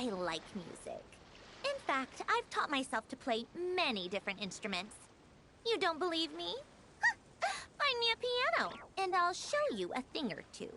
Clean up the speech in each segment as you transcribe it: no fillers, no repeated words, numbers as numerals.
I like music. In fact, I've taught myself to play many different instruments. You don't believe me? Find me a piano, and I'll show you a thing or two.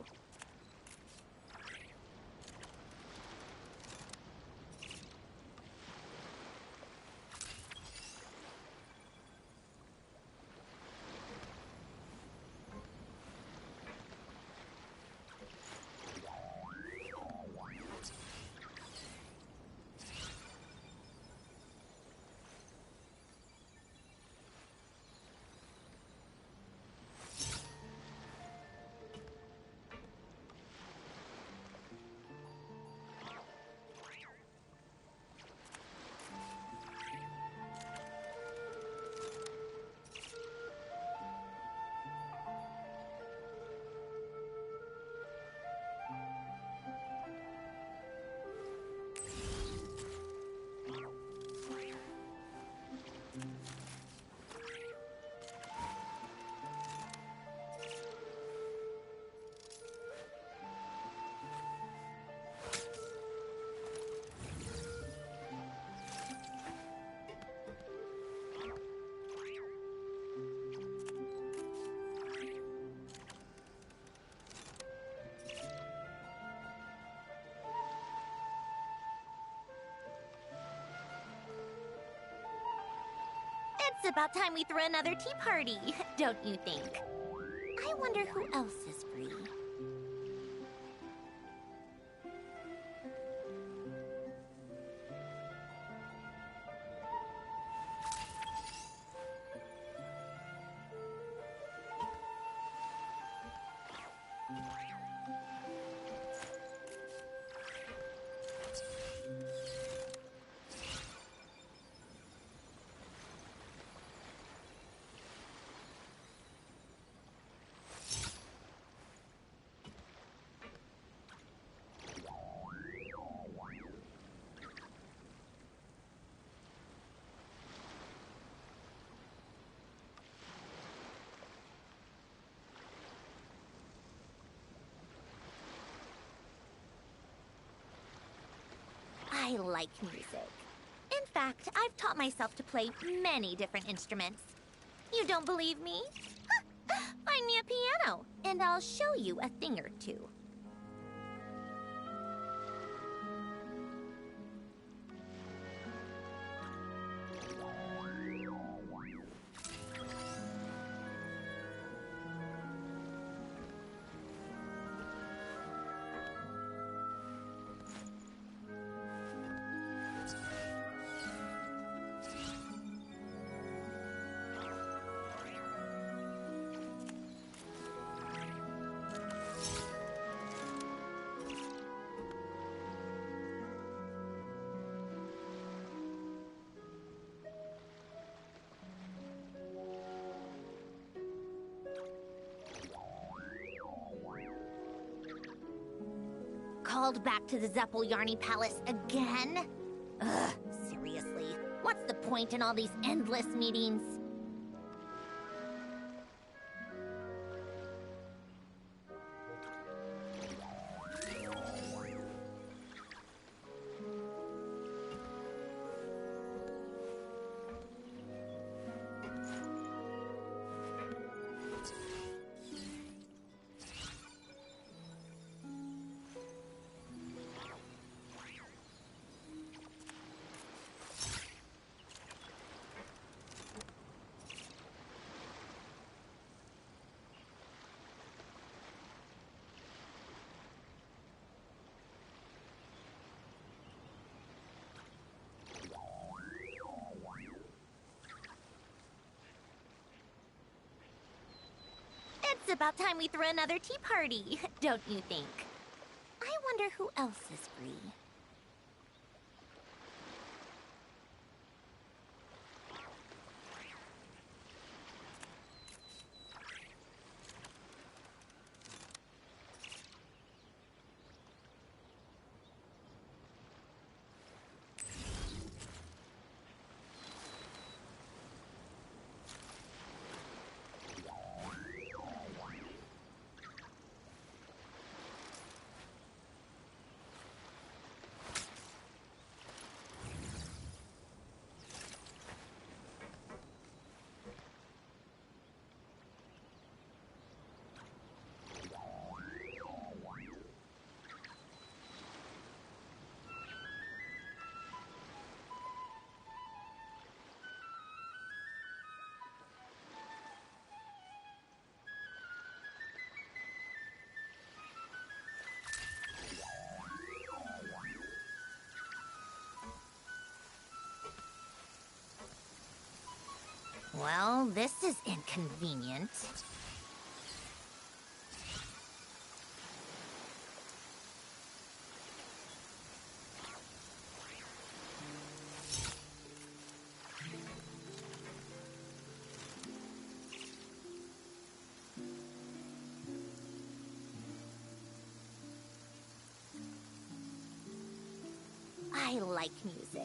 It's about time we threw another tea party, don't you think? I wonder who else is free. I like music. In fact, I've taught myself to play many different instruments. You don't believe me? Find me a piano, and I'll show you a thing or two. Called back to the Zeppeljärni Palace again? Ugh, seriously. What's the point in all these endless meetings? It's about time we threw another tea party, don't you think? I wonder who else is free. this is inconvenient. I like music.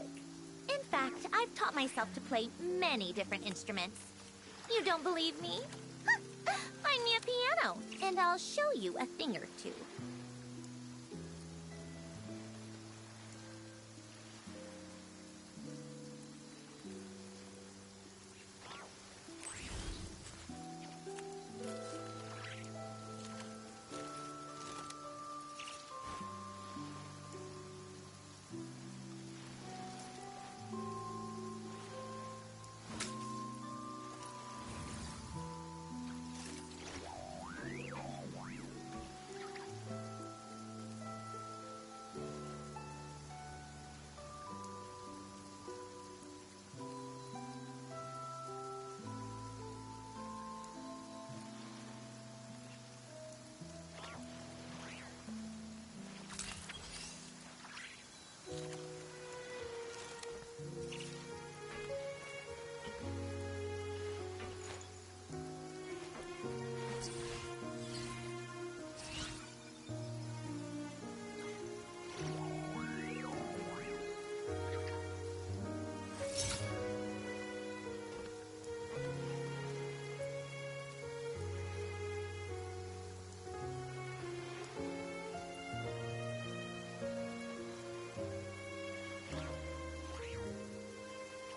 In fact, I've taught myself to play many different instruments. You don't believe me? Find me a piano, and I'll show you a thing or two.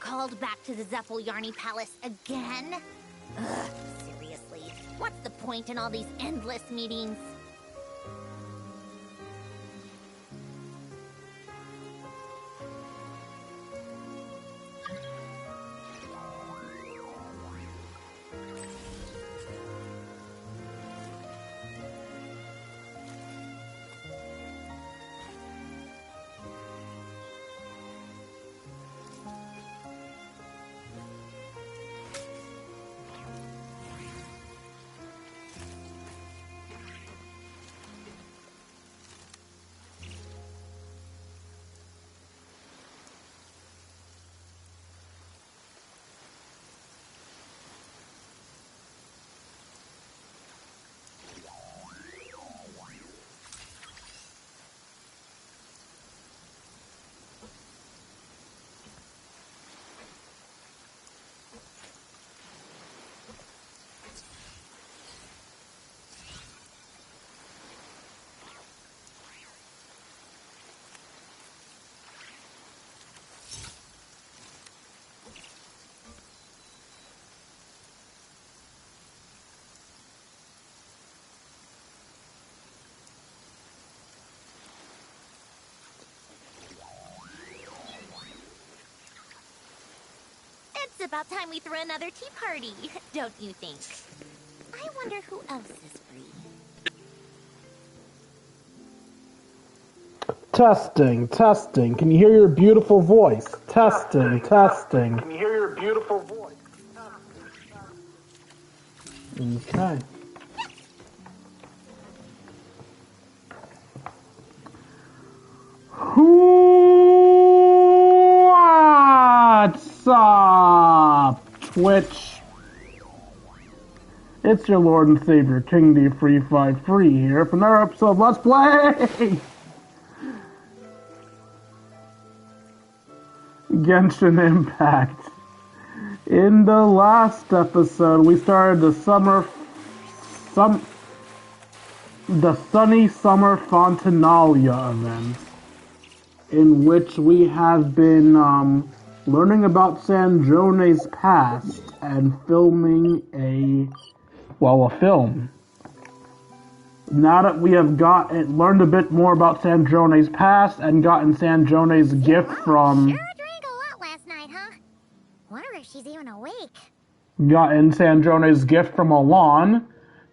Called back to the Zephyl-Yarny Palace again? Ugh, seriously, what's the point in all these endless meetings? It's about time we threw another tea party, don't you think? I wonder who else is free. Testing, testing. Can you hear your beautiful voice? Testing, testing. Can you hear your beautiful voice? Okay. What's up, Twitch? It's your Lord and Savior, King D353 here for another episode of Let's Play Genshin Impact. In the last episode, we started the sunny summer Fontinalia event, in which we have been learning about Sandrone's past and filming a film. Now that we have learned a bit more about Sandrone's past and gotten Sandrone's gift from... Sure drank a lot last night, huh? Wonder if she's even awake. Gotten Sandrone's gift from Alon,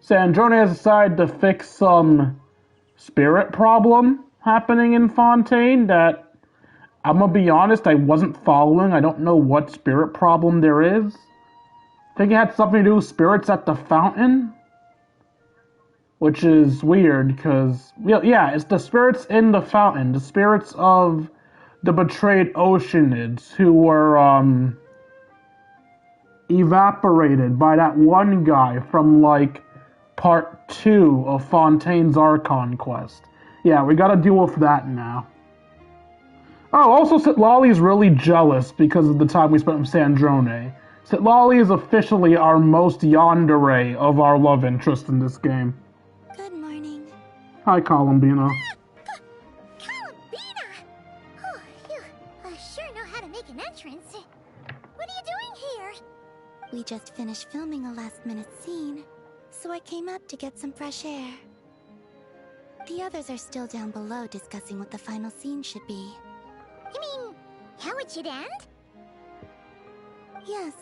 Sandrone has decided to fix some spirit problem happening in Fontaine that, I'm gonna be honest, I wasn't following. I don't know what spirit problem there is. I think it had something to do with spirits at the fountain, which is weird because yeah, it's the spirits in the fountain, the spirits of the betrayed Oceanids who were evaporated by that one guy from like part 2 of Fontaine's Archon quest. Yeah, we gotta deal with that now. Oh, also Sitlali's really jealous because of the time we spent with Sandrone. Sitlali is officially our most yandere of our love interest in this game. Good morning. Hi, Columbina. Columbina! Oh, you sure know how to make an entrance. What are you doing here? We just finished filming a last-minute scene, so I came up to get some fresh air. The others are still down below discussing what the final scene should be. You mean, how it should end? Yes,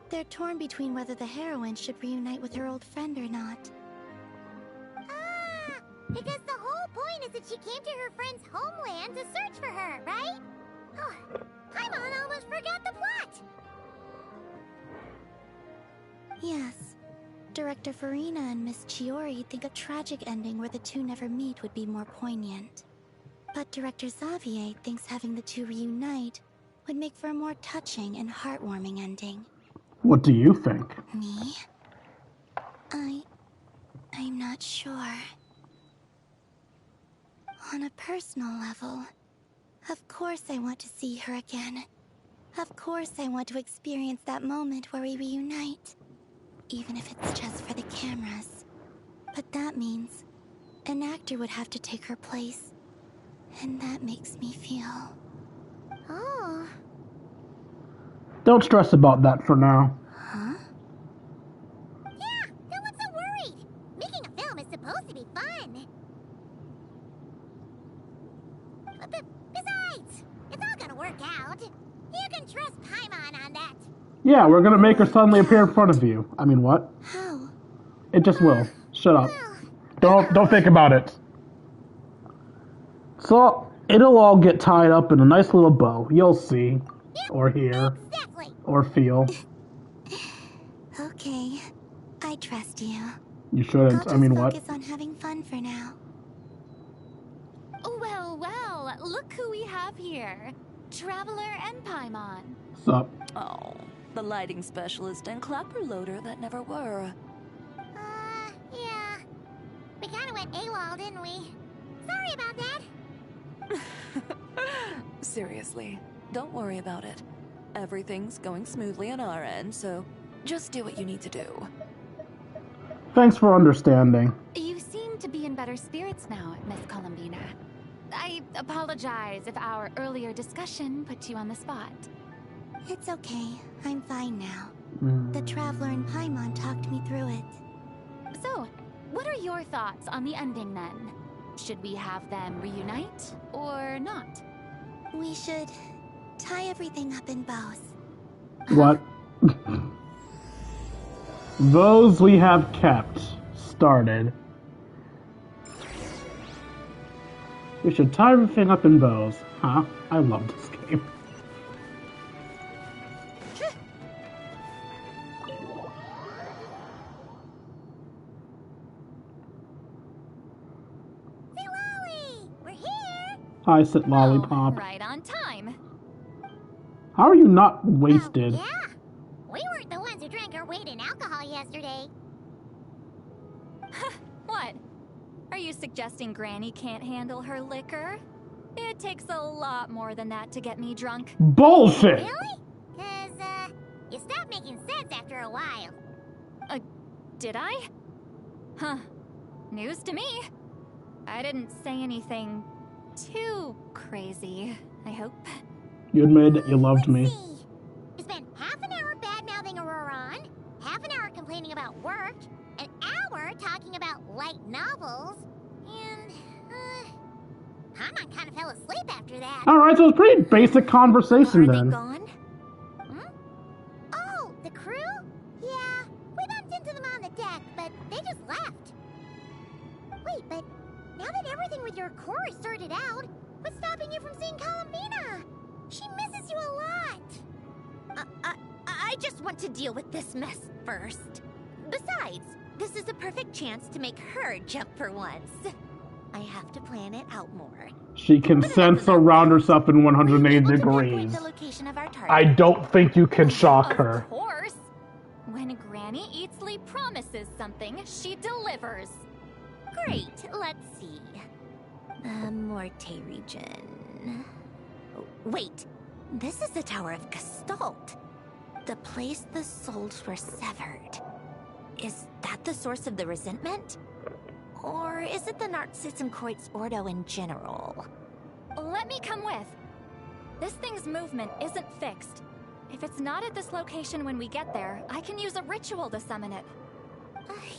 they're torn between whether the heroine should reunite with her old friend or not. Ah, because the whole point is that she came to her friend's homeland to search for her, right? Oh, Paimon almost forgot the plot! Yes. Director Farina and Miss Chiori think a tragic ending where the two never meet would be more poignant. But Director Xavier thinks having the two reunite would make for a more touching and heartwarming ending. What do you think? Me? I'm not sure. On a personal level, of course I want to see her again. Of course I want to experience that moment where we reunite. Even if it's just for the cameras. But that means an actor would have to take her place. And that makes me feel... Oh. Don't stress about that for now. Huh? Yeah, no one's so worried. Making a film is supposed to be fun. But besides, it's all gonna work out. You can trust Paimon on that. Yeah, we're gonna make her suddenly appear in front of you. I mean, what? How? It just will. Shut up. Don't think about it. So, it'll all get tied up in a nice little bow. You'll see. Or hear. Exactly. Or feel. Okay, I trust you. You shouldn't. I'll I mean, just what? focus on having fun for now. Well, well, look who we have here. Traveler and Paimon. Sup? Oh, the lighting specialist and clapper loader that never were. Yeah. We kinda went AWOL, didn't we? Sorry about that. Seriously, don't worry about it. Everything's going smoothly on our end, so just do what you need to do. Thanks for understanding. You seem to be in better spirits now, Miss Columbina. I apologize if our earlier discussion put you on the spot. It's okay, I'm fine now. The Traveler and Paimon talked me through it. So, what are your thoughts on the ending then? Should we have them reunite or not? We should tie everything up in bows. What? Those we have kept. Started. We should tie everything up in bows. Huh? I love this game. We're here! Hi, Sit Lollipop. Right on time. How are you not wasted? Yeah. We weren't the ones who drank our weight in alcohol yesterday. What? Are you suggesting Granny can't handle her liquor? It takes a lot more than that to get me drunk. Bullshit! Really? Cause, you stopped making sense after a while. Did I? Huh. News to me. I didn't say anything too crazy, I hope. You admitted that you loved me. Let's see. You spent half an hour bad-mouthing Auroron, half an hour complaining about work, an hour talking about light novels, and, Paimon kind of fell asleep after that. Alright, so it's pretty basic conversation Are then. they gone? Oh, the crew? Yeah, we bumped into them on the deck, but they just left. Wait, but now that everything with your core is sorted out, what's stopping you from seeing Columbina? She misses you a lot. I just want to deal with this mess first. Besides, this is a perfect chance to make her jump for once. I have to plan it out more. She can sense around herself in 180 degrees. The location of our target. I don't think you can shock her. Of course. When Granny Eatsley promises something, she delivers. Great, let's see. The Morte region. Oh, wait, this is the Tower of Gestalt. The place the souls were severed. Is that the source of the resentment? Or is it the Narcissism Kreuz Ordo in general? Let me come with. This thing's movement isn't fixed. If it's not at this location when we get there, I can use a ritual to summon it.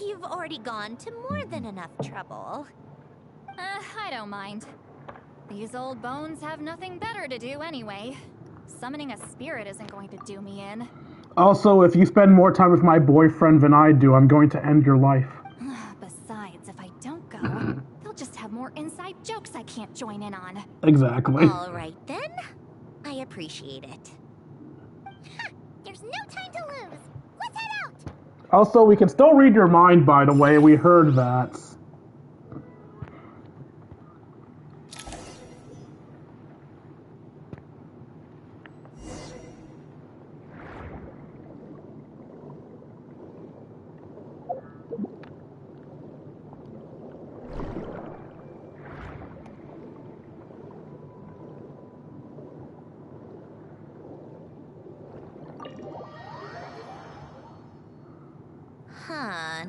You've already gone to more than enough trouble. I don't mind. These old bones have nothing better to do anyway. Summoning a spirit isn't going to do me in. Also, if you spend more time with my boyfriend than I do, I'm going to end your life. Besides, if I don't go, they'll just have more inside jokes I can't join in on. Exactly. All right then. I appreciate it. There's no time to lose. Let's head out. Also, we can still read your mind, by the way. We heard that.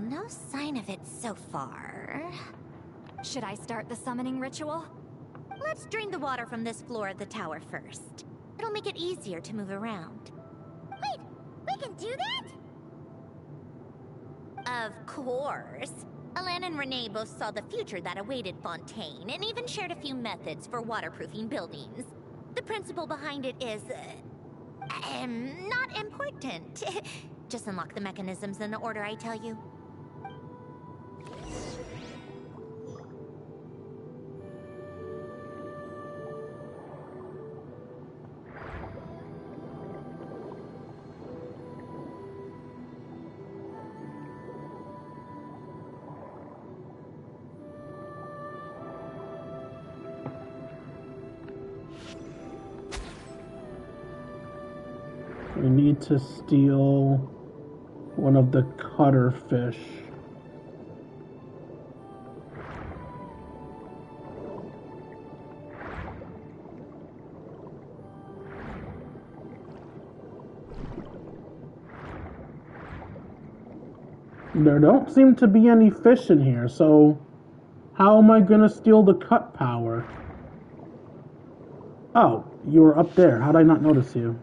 No sign of it so far. Should I start the summoning ritual? Let's drain the water from this floor of the tower first. It'll make it easier to move around. Wait, we can do that? Of course. Alan and Renee both saw the future that awaited Fontaine and even shared a few methods for waterproofing buildings. The principle behind it is, not important. Just unlock the mechanisms in the order I tell you. We need to steal one of the cutter fish. There don't seem to be any fish in here, so how am I gonna steal the cut power? Oh, you were up there. How'd I not notice you?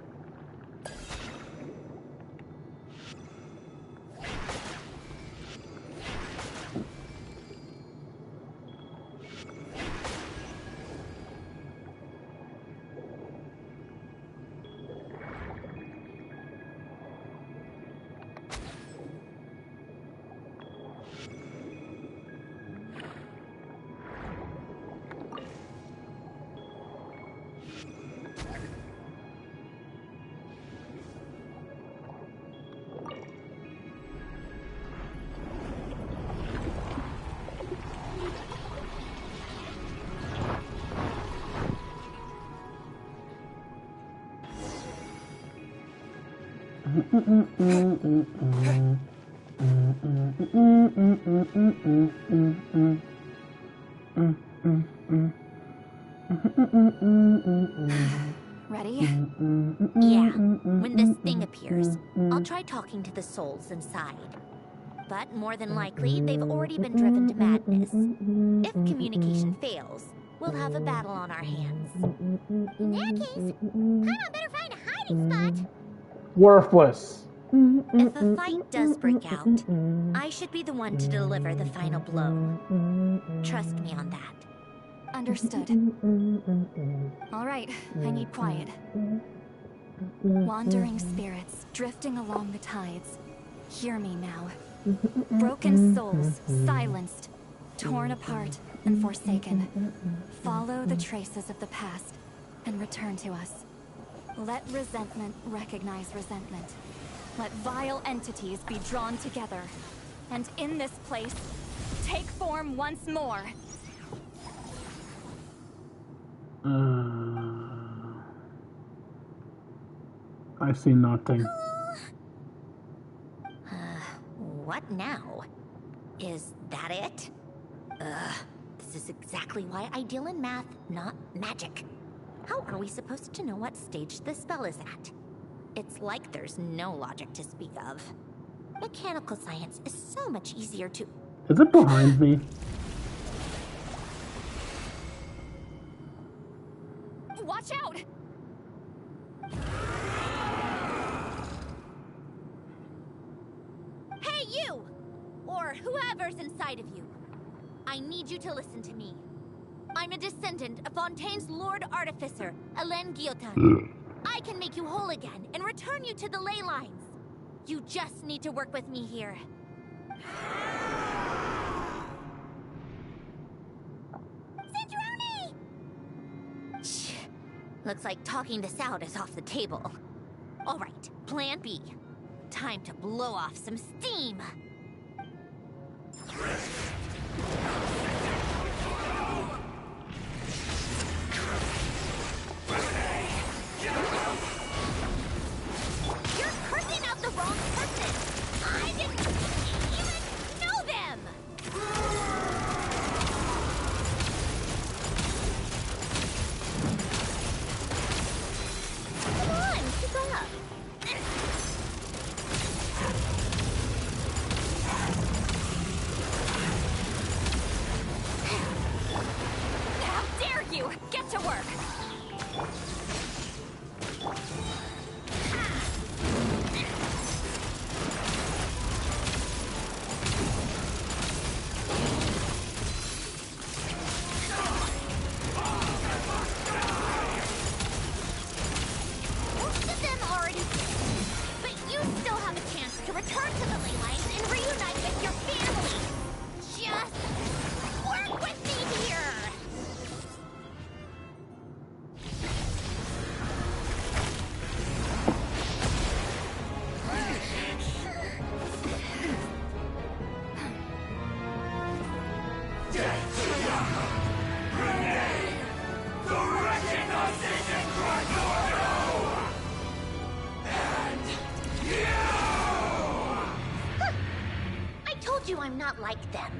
Ready? Yeah, when this thing appears, I'll try talking to the souls inside. But more than likely, they've already been driven to madness. If communication fails, we'll have a battle on our hands. In that case, Paimon better find a hiding spot. Worthless. If a fight does break out, I should be the one to deliver the final blow. Trust me on that. Understood. All right, I need quiet. Wandering spirits drifting along the tides. Hear me now. Broken souls, silenced, torn apart, and forsaken. Follow the traces of the past and return to us. Let resentment recognize resentment. Let vile entities be drawn together, and in this place, take form once more. I see nothing. What now? Is that it? This is exactly why I deal in math, not magic. How are we supposed to know what stage the spell is at? It's like there's no logic to speak of. Mechanical science is so much easier to... Is it behind me? Watch out! Hey, you! Or whoever's inside of you. I need you to listen to me. I'm a descendant of Fontaine's Lord Artificer, Hélène Guillotin. I can make you whole again and return you to the ley lines. You just need to work with me here. Cedrone! Shh. Looks like talking this out is off the table. All right, plan B. Time to blow off some steam. You're cursing out the wrong person! I didn't even know them! Come on, keep up! How dare you! Get to work! Most of them already did. But you still have a chance to return to the ley lines and reunite with your family. Just work with me here! I told you I'm not like them.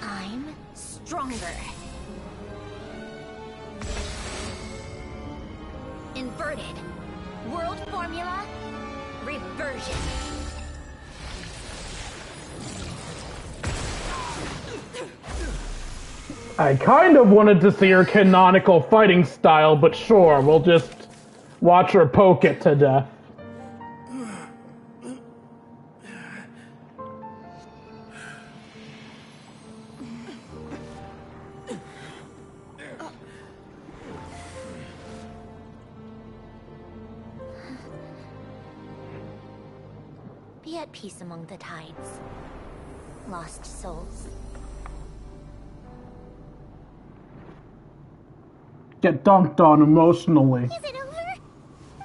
I'm stronger. Inverted. World formula. Reversion. I kind of wanted to see her canonical fighting style, but sure, we'll just watch her poke it to death. Be at peace among the tides. Lost souls. Get dunked on emotionally. Is it over?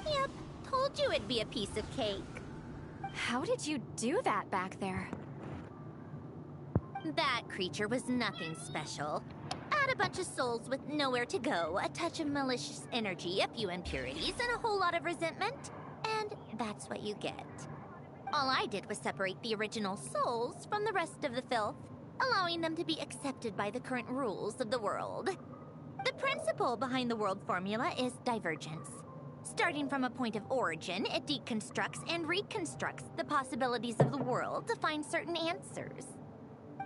Yep, told you it'd be a piece of cake. How did you do that back there? That creature was nothing special. Add a bunch of souls with nowhere to go, a touch of malicious energy, a few impurities, and a whole lot of resentment. And that's what you get. All I did was separate the original souls from the rest of the filth, allowing them to be accepted by the current rules of the world. The principle behind the world formula is divergence. Starting from a point of origin, it deconstructs and reconstructs the possibilities of the world to find certain answers.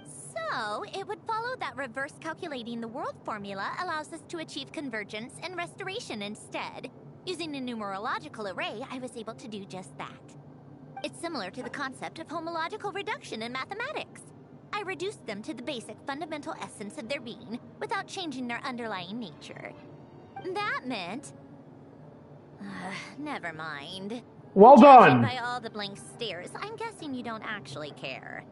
So, it would follow that reverse calculating the world formula allows us to achieve convergence and restoration instead. Using a numerological array, I was able to do just that. It's similar to the concept of homological reduction in mathematics. I reduced them to the basic fundamental essence of their being without changing their underlying nature. That meant... never mind. Well Judging done! by all the blank stares, I'm guessing you don't actually care.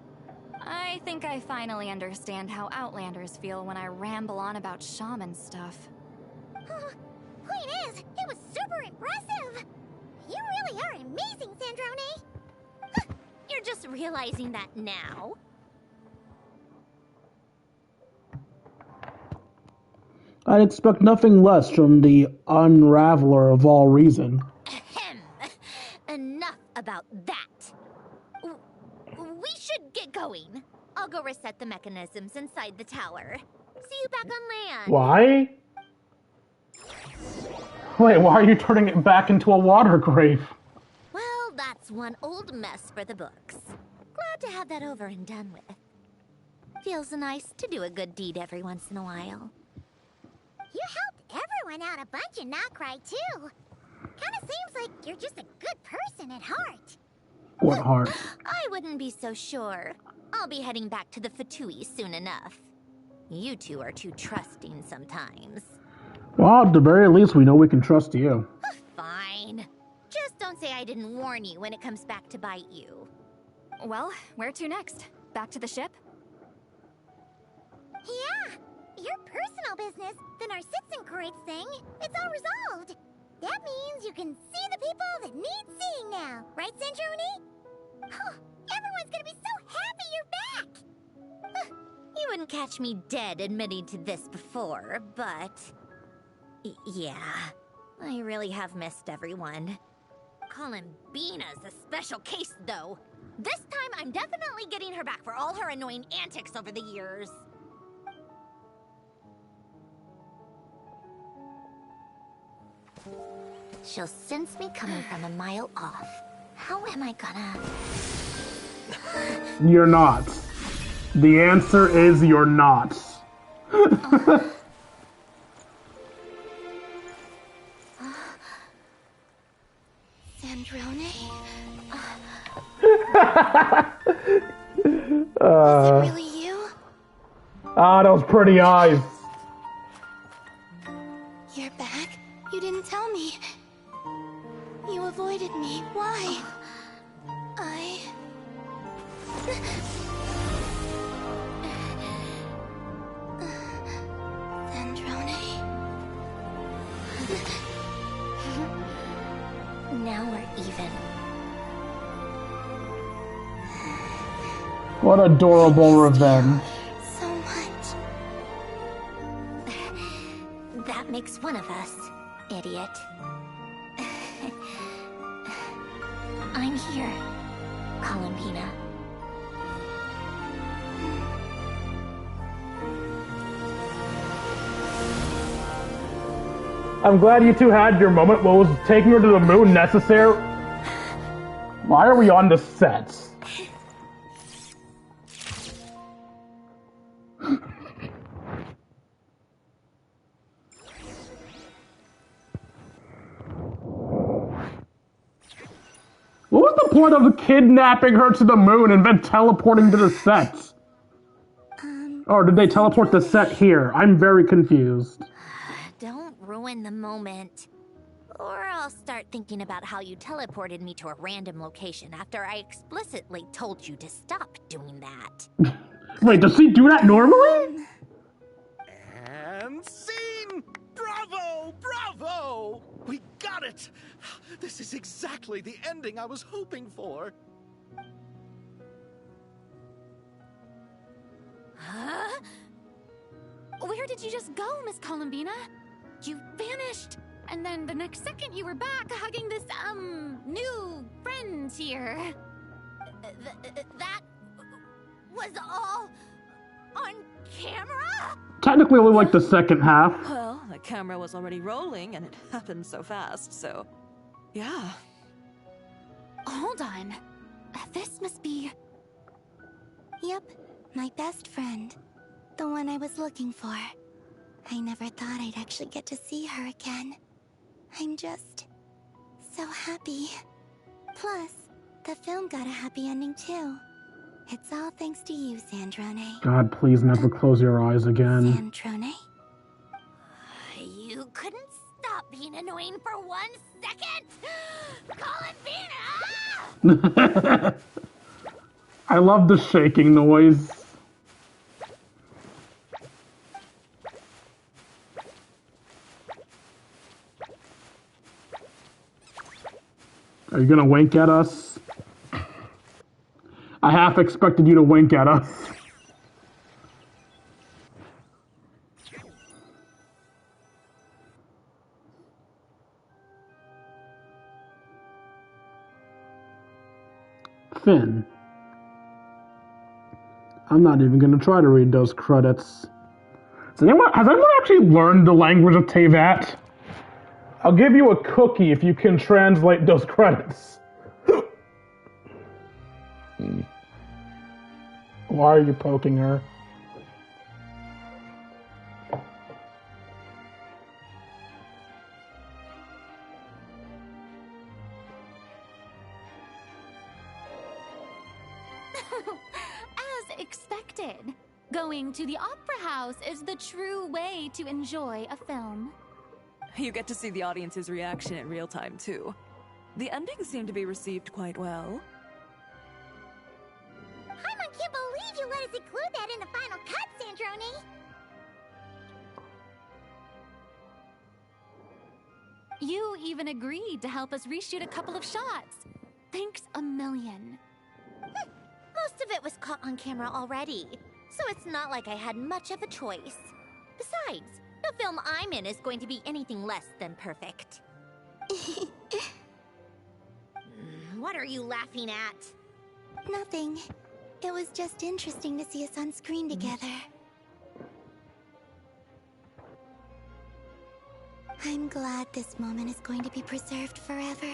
I think I finally understand how Outlanders feel when I ramble on about shaman stuff. Point is, it was super impressive. You really are amazing, Sandrone. You're just realizing that now. I'd expect nothing less from the unraveler of all reason. Ahem. Enough about that. We should get going. I'll go reset the mechanisms inside the tower. See you back on land. Why? Wait, why are you turning it back into a water grave? Well, that's one old mess for the books. Glad to have that over and done with. Feels nice to do a good deed every once in a while. You helped everyone out a bunch and not cry too. Kinda seems like you're just a good person at heart. What heart? I wouldn't be so sure. I'll be heading back to the Fatui soon enough. You two are too trusting sometimes. Well, at the very least, we know we can trust you. Fine. Just don't say I didn't warn you when it comes back to bite you. Well, where to next? Back to the ship? Yeah, your personal business, the Narcitsan thing, it's all resolved. That means you can see the people that need seeing now, right, Sandrone? Everyone's gonna be so happy you're back! You wouldn't catch me dead admitting to this before, but... yeah, I really have missed everyone. Columbina's a special case, though. This time, I'm definitely getting her back for all her annoying antics over the years. She'll sense me coming from a mile off. How am I gonna... You're not. The answer is you're not. Sandrone? Is it really you? Ah, those pretty eyes. You're back? You didn't tell me. You avoided me. Why? Sandrone? Now we're even. What adorable revenge. So much. That makes one of us, idiot. I'm here, Columbina. I'm glad you two had your moment. What was taking her to the moon necessary? Why are we on the sets? What was the point of kidnapping her to the moon and then teleporting to the sets? Or did they teleport the set here? I'm very confused. Don't ruin the moment. Or I'll start thinking about how you teleported me to a random location after I explicitly told you to stop doing that. Wait, does she do that normally? And scene! Bravo! Bravo! We got it! This is exactly the ending I was hoping for. Huh? Where did you just go, Miss Columbina? You vanished, and then the next second you were back hugging this, new friend here. That was all on camera? Technically only like the second half. Well, the camera was already rolling and it happened so fast, so... yeah. Hold on. This must be... Yep, my best friend. The one I was looking for. I never thought I'd actually get to see her again. I'm just... so happy. Plus, the film got a happy ending too. It's all thanks to you, Sandrone. God, please never close your eyes again. Sandrone? You couldn't stop being annoying for 1 second? Columbina! I love the shaking noise. Are you gonna wink at us? I half expected you to wink at us. Finn. I'm not even gonna try to read those credits. Has anyone actually learned the language of Teyvat? I'll give you a cookie if you can translate those credits. Why are you poking her? As expected, going to the opera house is the true way to enjoy a film. You get to see the audience's reaction in real time, too. The ending seemed to be received quite well. Paimon can't believe you let us include that in the final cut, Sandrone! You even agreed to help us reshoot a couple of shots. Thanks a million. Most of it was caught on camera already, so it's not like I had much of a choice. Besides, the film I'm in is going to be anything less than perfect. What are you laughing at? Nothing. It was just interesting to see us on screen together. I'm glad this moment is going to be preserved forever.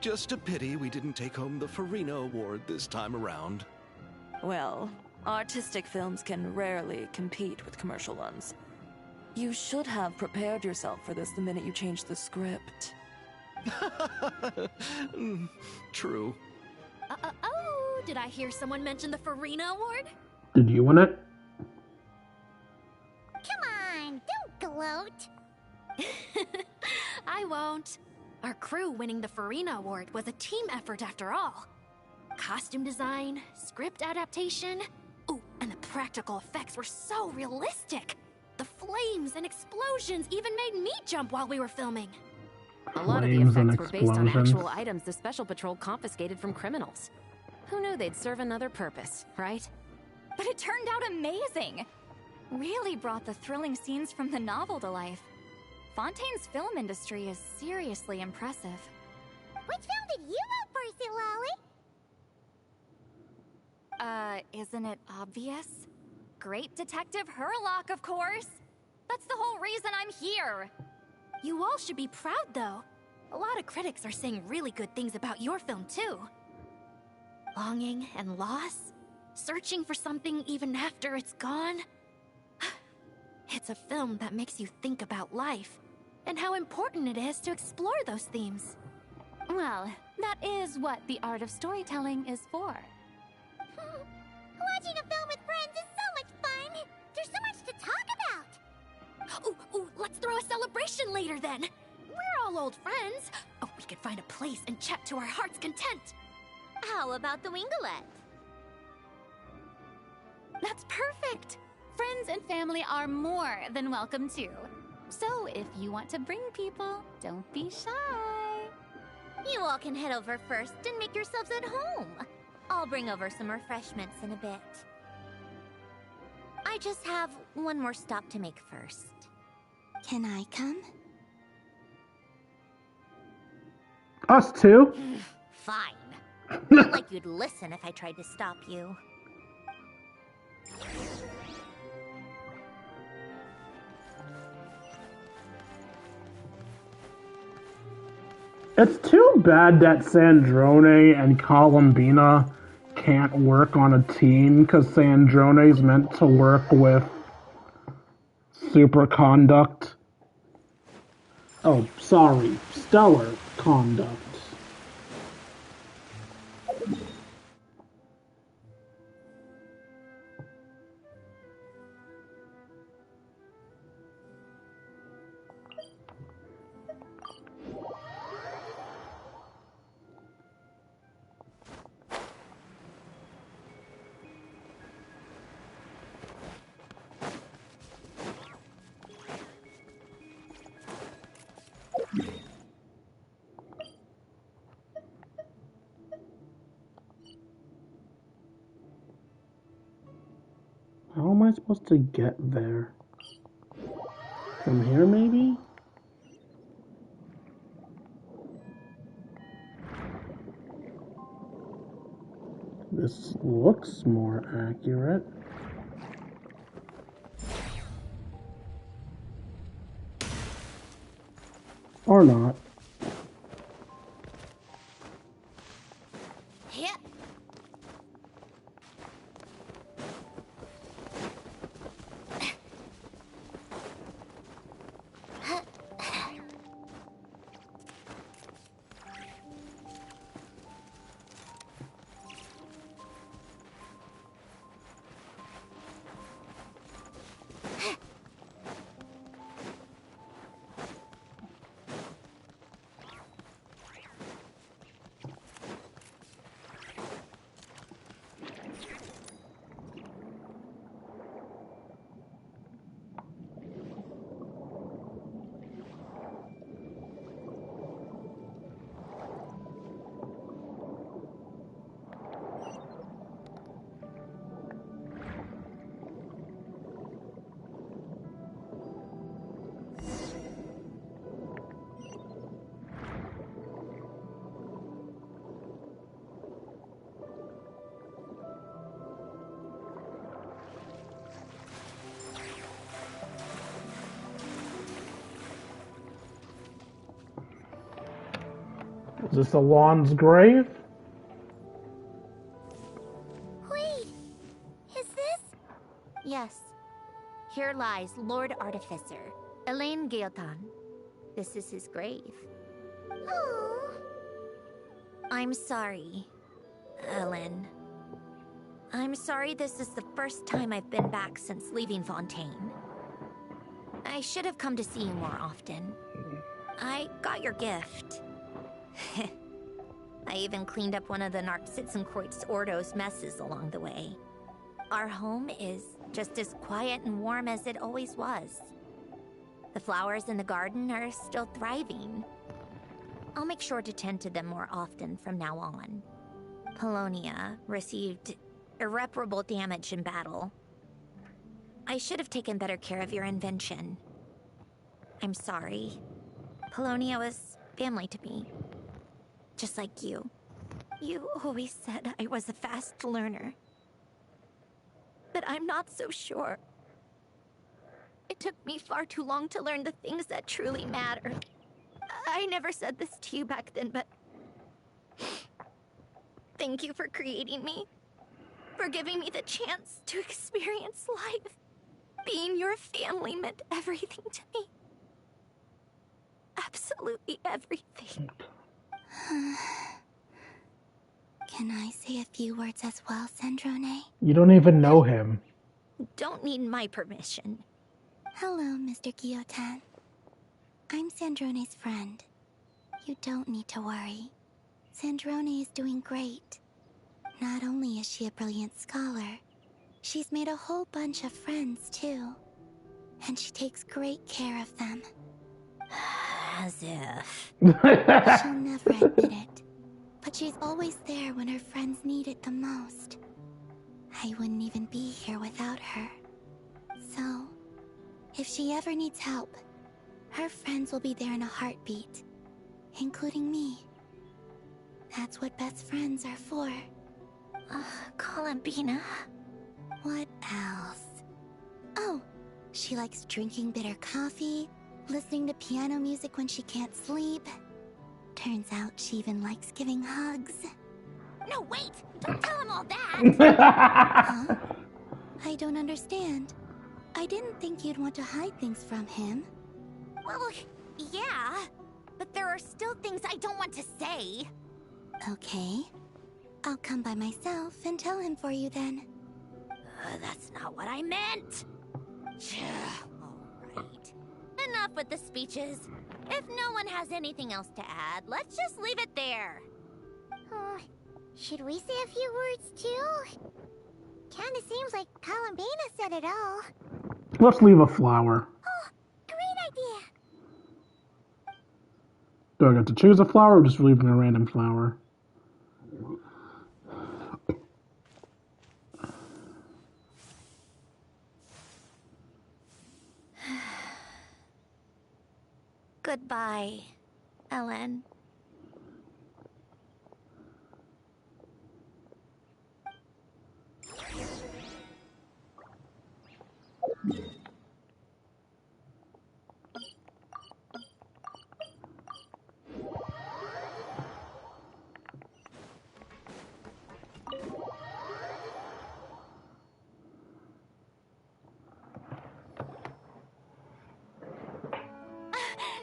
Just a pity we didn't take home the Farina Award this time around. Well, artistic films can rarely compete with commercial ones. You should have prepared yourself for this the minute you changed the script. True. Oh, did I hear someone mention the Farina Award? Did you win it? Come on, don't gloat. I won't. Our crew winning the Farina Award was a team effort after all. Costume design, script adaptation. Oh, and the practical effects were so realistic. The flames and explosions even made me jump while we were filming. A lot of the Flames and effects were based on explosions. actual items the Special Patrol confiscated from criminals. Who knew they'd serve another purpose, right? But it turned out amazing. Really brought the thrilling scenes from the novel to life. Fontaine's film industry is seriously impressive. Which film did you vote for, Silali? Isn't it obvious? Great Detective Hurlock, of course! That's the whole reason I'm here! You all should be proud, though. A lot of critics are saying really good things about your film, too. Longing and loss? Searching for something even after it's gone? It's a film that makes you think about life, and how important it is to explore those themes. Well, that is what the art of storytelling is for. Watching a film with friends is so much fun! There's so much to talk about! Ooh, let's throw a celebration later then! We're all old friends. Oh, we could find a place and chat to our heart's content. How about the Winglet? That's perfect! Friends and family are more than welcome too. So if you want to bring people, don't be shy. You all can head over first and make yourselves at home. I'll bring over some refreshments in a bit. I just have one more stop to make first. Can I come? Us too? Fine. Not like you'd listen if I tried to stop you. It's too bad that Sandrone and Columbina can't work on a team, because Sandrone's meant to work with Superconduct. Oh, sorry, Stellar Conduct. supposed to get there? From here, maybe? This looks more accurate. Or not. Yep. Is this Alon's grave? Wait, is this? Yes. Here lies Lord Artificer, Elaine Gaeltan. This is his grave. Oh. I'm sorry, Ellen. I'm sorry this is the first time I've been back since leaving Fontaine. I should have come to see you more often. I got your gift. I even cleaned up one of the Narcitzenkreuz Ordo's messes along the way. Our home is just as quiet and warm as it always was. The flowers in the garden are still thriving. I'll make sure to tend to them more often from now on. Polonia received irreparable damage in battle. I should have taken better care of your invention. I'm sorry. Polonia was family to me. Just like you. You always said I was a fast learner. But I'm not so sure. It took me far too long to learn the things that truly matter. I never said this to you back then, but... Thank you for creating me. For giving me the chance to experience life. Being your family meant everything to me. Absolutely everything. Can I say a few words as well, Sandrone? You don't even know him. Don't need my permission. Hello, Mr. Guillotin. I'm Sandrone's friend. You don't need to worry. Sandrone is doing great. Not only is she a brilliant scholar, she's made a whole bunch of friends, too. And she takes great care of them. As if... She'll never admit it, but she's always there when her friends need it the most. I wouldn't even be here without her. So, if she ever needs help, her friends will be there in a heartbeat, including me. That's what best friends are for. Columbina. What else? Oh, she likes drinking bitter coffee, listening to piano music when she can't sleep. Turns out she even likes giving hugs. No, wait! Don't tell him all that! Huh? I don't understand. I didn't think you'd want to hide things from him. Well, yeah. But there are still things I don't want to say. Okay. I'll come by myself and tell him for you then. That's not what I meant! Alright. Enough with the speeches. If no one has anything else to add, let's just leave it there. Should we say a few words too? Kinda seems like Columbina said it all. Let's leave a flower. Oh, great idea! Do I get to choose a flower or just leaving a random flower? Goodbye, Ellen.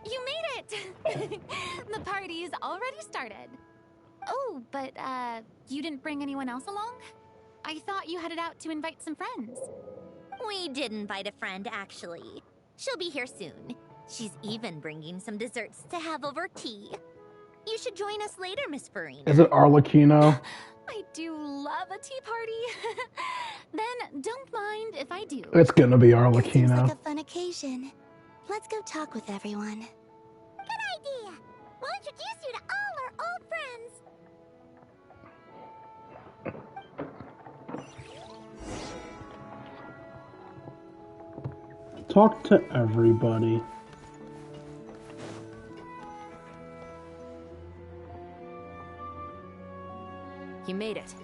You made it! The party's already started. Oh, but, you didn't bring anyone else along? I thought you headed out to invite some friends. We did invite a friend, actually. She'll be here soon. She's even bringing some desserts to have over tea. You should join us later, Miss Farina. Is it Arlecchino? I do love a tea party. Then don't mind if I do. It's gonna be It seems Arlecchino. like a fun occasion. Let's go talk with everyone. Good idea. We'll introduce you to all our old friends. Talk to everybody. You made it.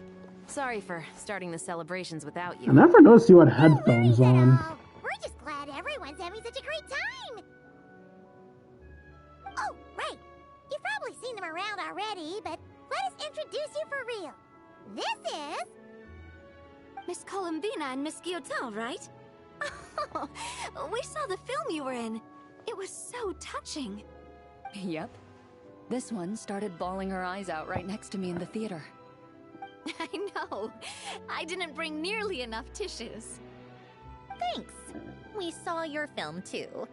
Sorry for starting the celebrations without I you. never noticed you had headphones on. We're just glad everyone's having such a great time. Oh, right. You've probably seen them around already, but let us introduce you for real. This is... Miss Columbina and Miss Guillotin, right? Oh, we saw the film you were in. It was so touching. Yep. This one started bawling her eyes out right next to me in the theater. I know. I didn't bring nearly enough tissues. Thanks. We saw your film, too.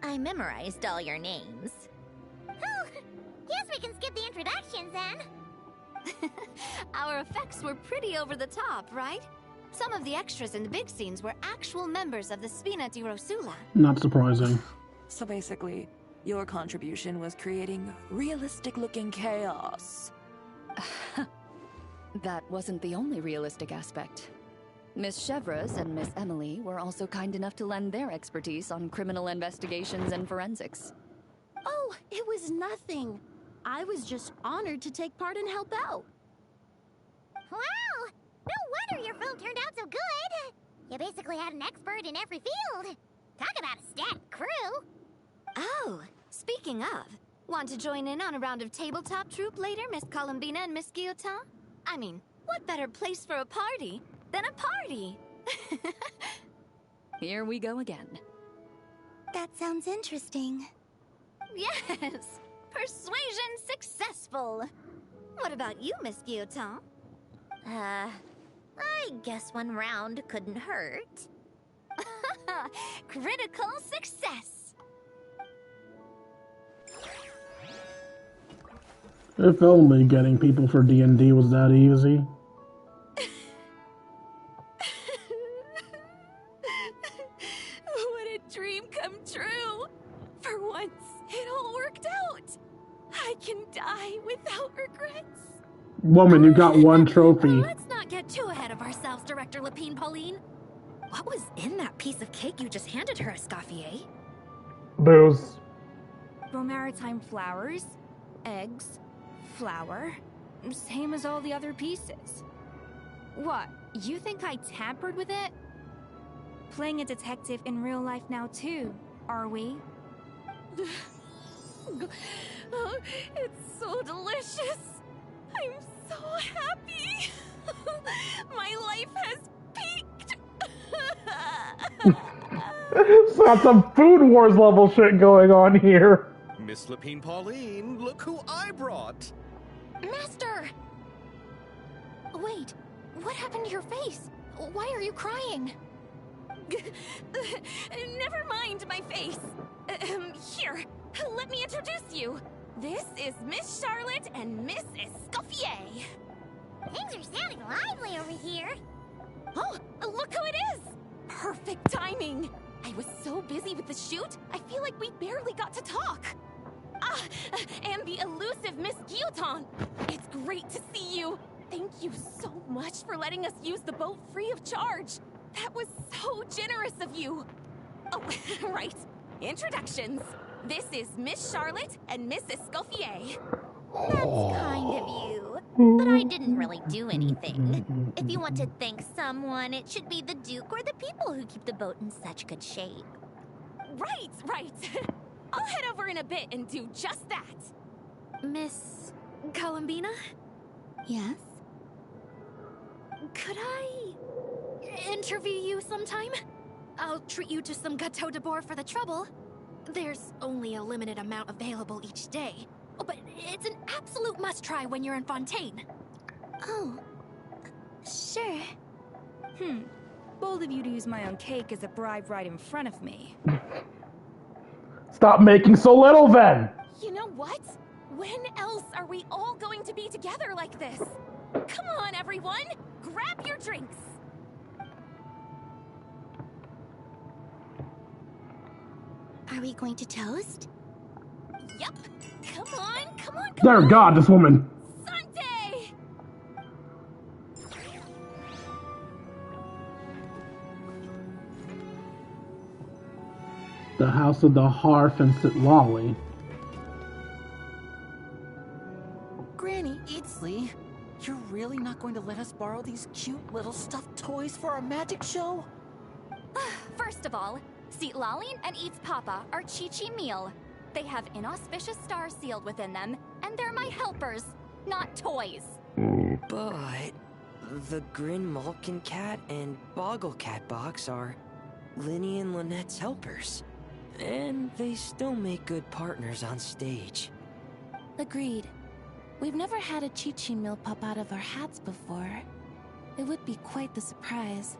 I memorized all your names. Oh, guess we can skip the introductions then. Our effects were pretty over the top, right? Some of the extras in the big scenes were actual members of the Spina di Rosula. Not surprising. So basically, your contribution was creating realistic-looking chaos. That wasn't the only realistic aspect. Miss Chevres and Miss Emily were also kind enough to lend their expertise on criminal investigations and forensics. Oh, it was nothing. I was just honored to take part and help out. Wow! No wonder your film turned out so good. You basically had an expert in every field. Talk about a stacked crew. Oh, speaking of, want to join in on a round of tabletop troupe later, Miss Columbina and Miss Guillotin? I mean, what better place for a party than a party? Here we go again. That sounds interesting. Yes! Persuasion successful! What about you, Miss Guillotin? I guess one round couldn't hurt. Critical success! If only getting people for D&D was that easy. What a dream come true! For once, it all worked out! I can die without regrets! Woman, you got one trophy. Let's not get too ahead of ourselves, Director Lapine Pauline. What was in that piece of cake you just handed her, Escoffier? Booze. Bromaritime flowers, eggs, flour, same as all the other pieces. What, you think I tampered with it? Playing a detective in real life now too, are we? Oh, it's so delicious! I'm so happy! My life has peaked! So got some Food Wars level shit going on here. Miss Lapine Pauline, look who I brought. Master! Wait, what happened to your face? Why are you crying? Never mind my face. Here, let me introduce you. This is Miss Charlotte and Miss Escoffier. Things are sounding lively over here. Oh, look who it is! Perfect timing. I was so busy with the shoot, I feel like we barely got to talk. Ah, and the elusive Miss Guillotin. It's great to see you. Thank you so much for letting us use the boat free of charge. That was so generous of you. Oh, right. Introductions. This is Miss Charlotte and Miss Escoffier. That's kind of you. But I didn't really do anything. If you want to thank someone, it should be the Duke or the people who keep the boat in such good shape. Right. I'll head over in a bit and do just that. Miss Columbina? Yes? Could I interview you sometime? I'll treat you to some gâteau de bois for the trouble. There's only a limited amount available each day, but it's an absolute must-try when you're in Fontaine. Oh, sure. Bold of you to use my own cake as a bribe right in front of me. Stop making so little then! You know what? When else are we all going to be together like this? Come on, everyone! Grab your drinks! Are we going to toast? Yep. Come on. Dear God, this woman. Sunday! The House of the Hearth and Sitlali. Granny Eatsley, you're really not going to let us borrow these cute little stuffed toys for our magic show? First of all, Sitlali and Eats Papa are Chi-Chi meal. They have inauspicious stars sealed within them, and they're my helpers, not toys. But the Grin Malkin Cat and Boggle Cat box are Linny and Lynette's helpers. And they still make good partners on stage. Agreed. We've never had a Chi-Chi meal pop out of our hats before. It would be quite the surprise.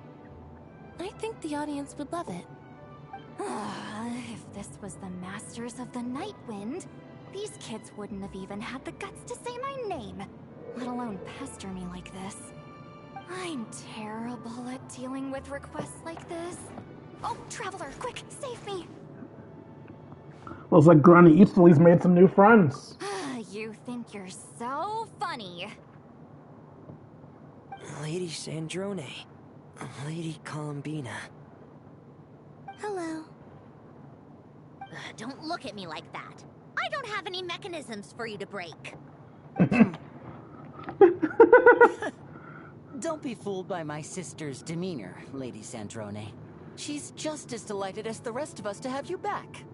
I think the audience would love it. If this was the Masters of the Night Wind, these kids wouldn't have even had the guts to say my name, let alone pester me like this. I'm terrible at dealing with requests like this. Oh, Traveler, quick, save me! Looks like Granny Eatsley's made some new friends. You think you're so funny. Lady Sandrone. Lady Columbina. Hello. Don't look at me like that. I don't have any mechanisms for you to break. Don't be fooled by my sister's demeanor, Lady Sandrone. She's just as delighted as the rest of us to have you back.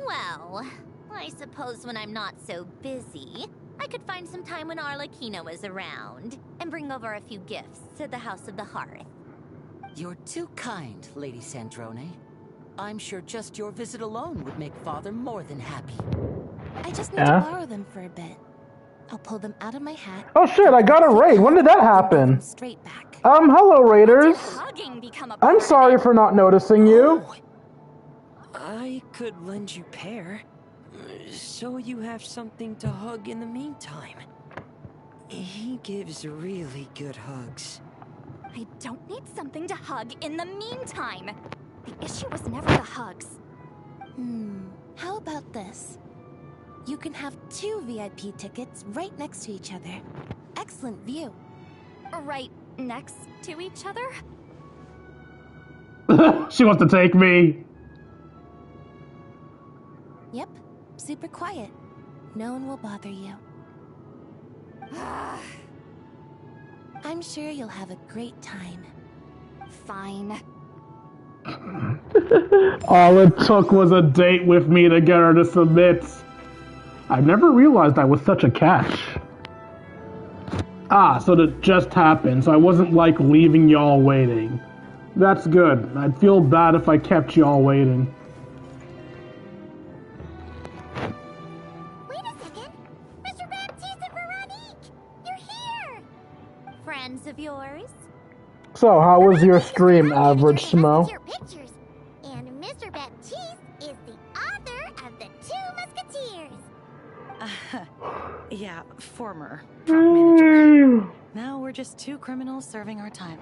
Well, I suppose when I'm not so busy, I could find some time when Arlecchino is around and bring over a few gifts to the House of the Hearth. You're too kind, Lady Sandrone. I'm sure just your visit alone would make Father more than happy. I just need to borrow them for a bit. I'll pull them out of my hat. Oh shit, I got a raid. When did that happen? Straight back. Hello, raiders. I'm sorry for not noticing you. I could lend you Pear, so you have something to hug in the meantime. He gives really good hugs. I don't need something to hug in the meantime. The issue was never the hugs. How about this? You can have 2 VIP tickets right next to each other. Excellent view. Right next to each other? She wants to take me. Yep, super quiet. No one will bother you. I'm sure you'll have a great time. Fine. All it took was a date with me to get her to submit. I never realized I was such a catch. So that just happened, so I wasn't like leaving y'all waiting. That's good. I'd feel bad if I kept y'all waiting. Wait a second! Mr. Baptiste and Veronique! You're here! Friends of yours? So, how was your stream, Average Smo? Your pictures. And Mr. Baptiste is the author of The Two Musketeers. Yeah, former prop manager. Now we're just 2 criminals serving our time.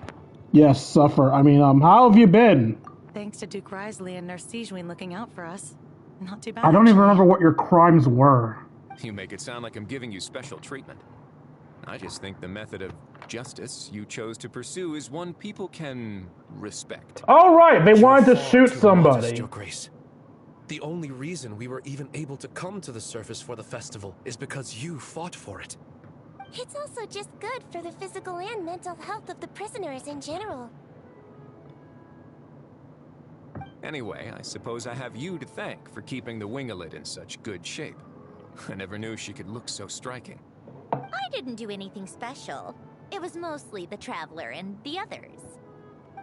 Yes, suffer. I mean, how have you been? Thanks to Duke Risley and Nurse Sijuin looking out for us. Not too bad. I don't even remember what your crimes were. You make it sound like I'm giving you special treatment. I just think the method of justice you chose to pursue is one people can respect. All right, they wanted to shoot Modest, somebody. Your Grace. The only reason we were even able to come to the surface for the festival is because you fought for it. It's also just good for the physical and mental health of the prisoners in general. Anyway, I suppose I have you to thank for keeping the winglet in such good shape. I never knew she could look so striking. I didn't do anything special. It was mostly the Traveler and the others.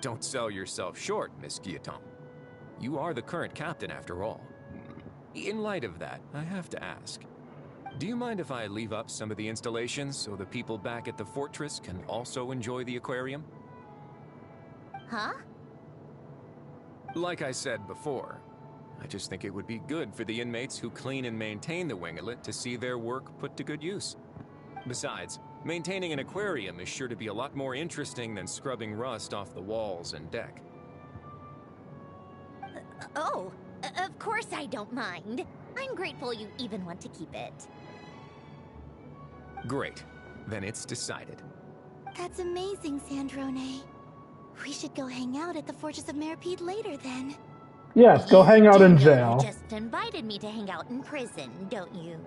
Don't sell yourself short, Miss Guillotin. You are the current captain, after all. In light of that, I have to ask, do you mind if I leave up some of the installations so the people back at the fortress can also enjoy the aquarium? Huh? Like I said before, I just think it would be good for the inmates who clean and maintain the winglet to see their work put to good use. Besides, maintaining an aquarium is sure to be a lot more interesting than scrubbing rust off the walls and deck. Of course I don't mind. I'm grateful you even want to keep it. Great. Then it's decided. That's amazing, Sandrone. We should go hang out at the Fortress of Meripede later then. Yes, go hang out in You jail. just invited me to hang out in prison, don't you?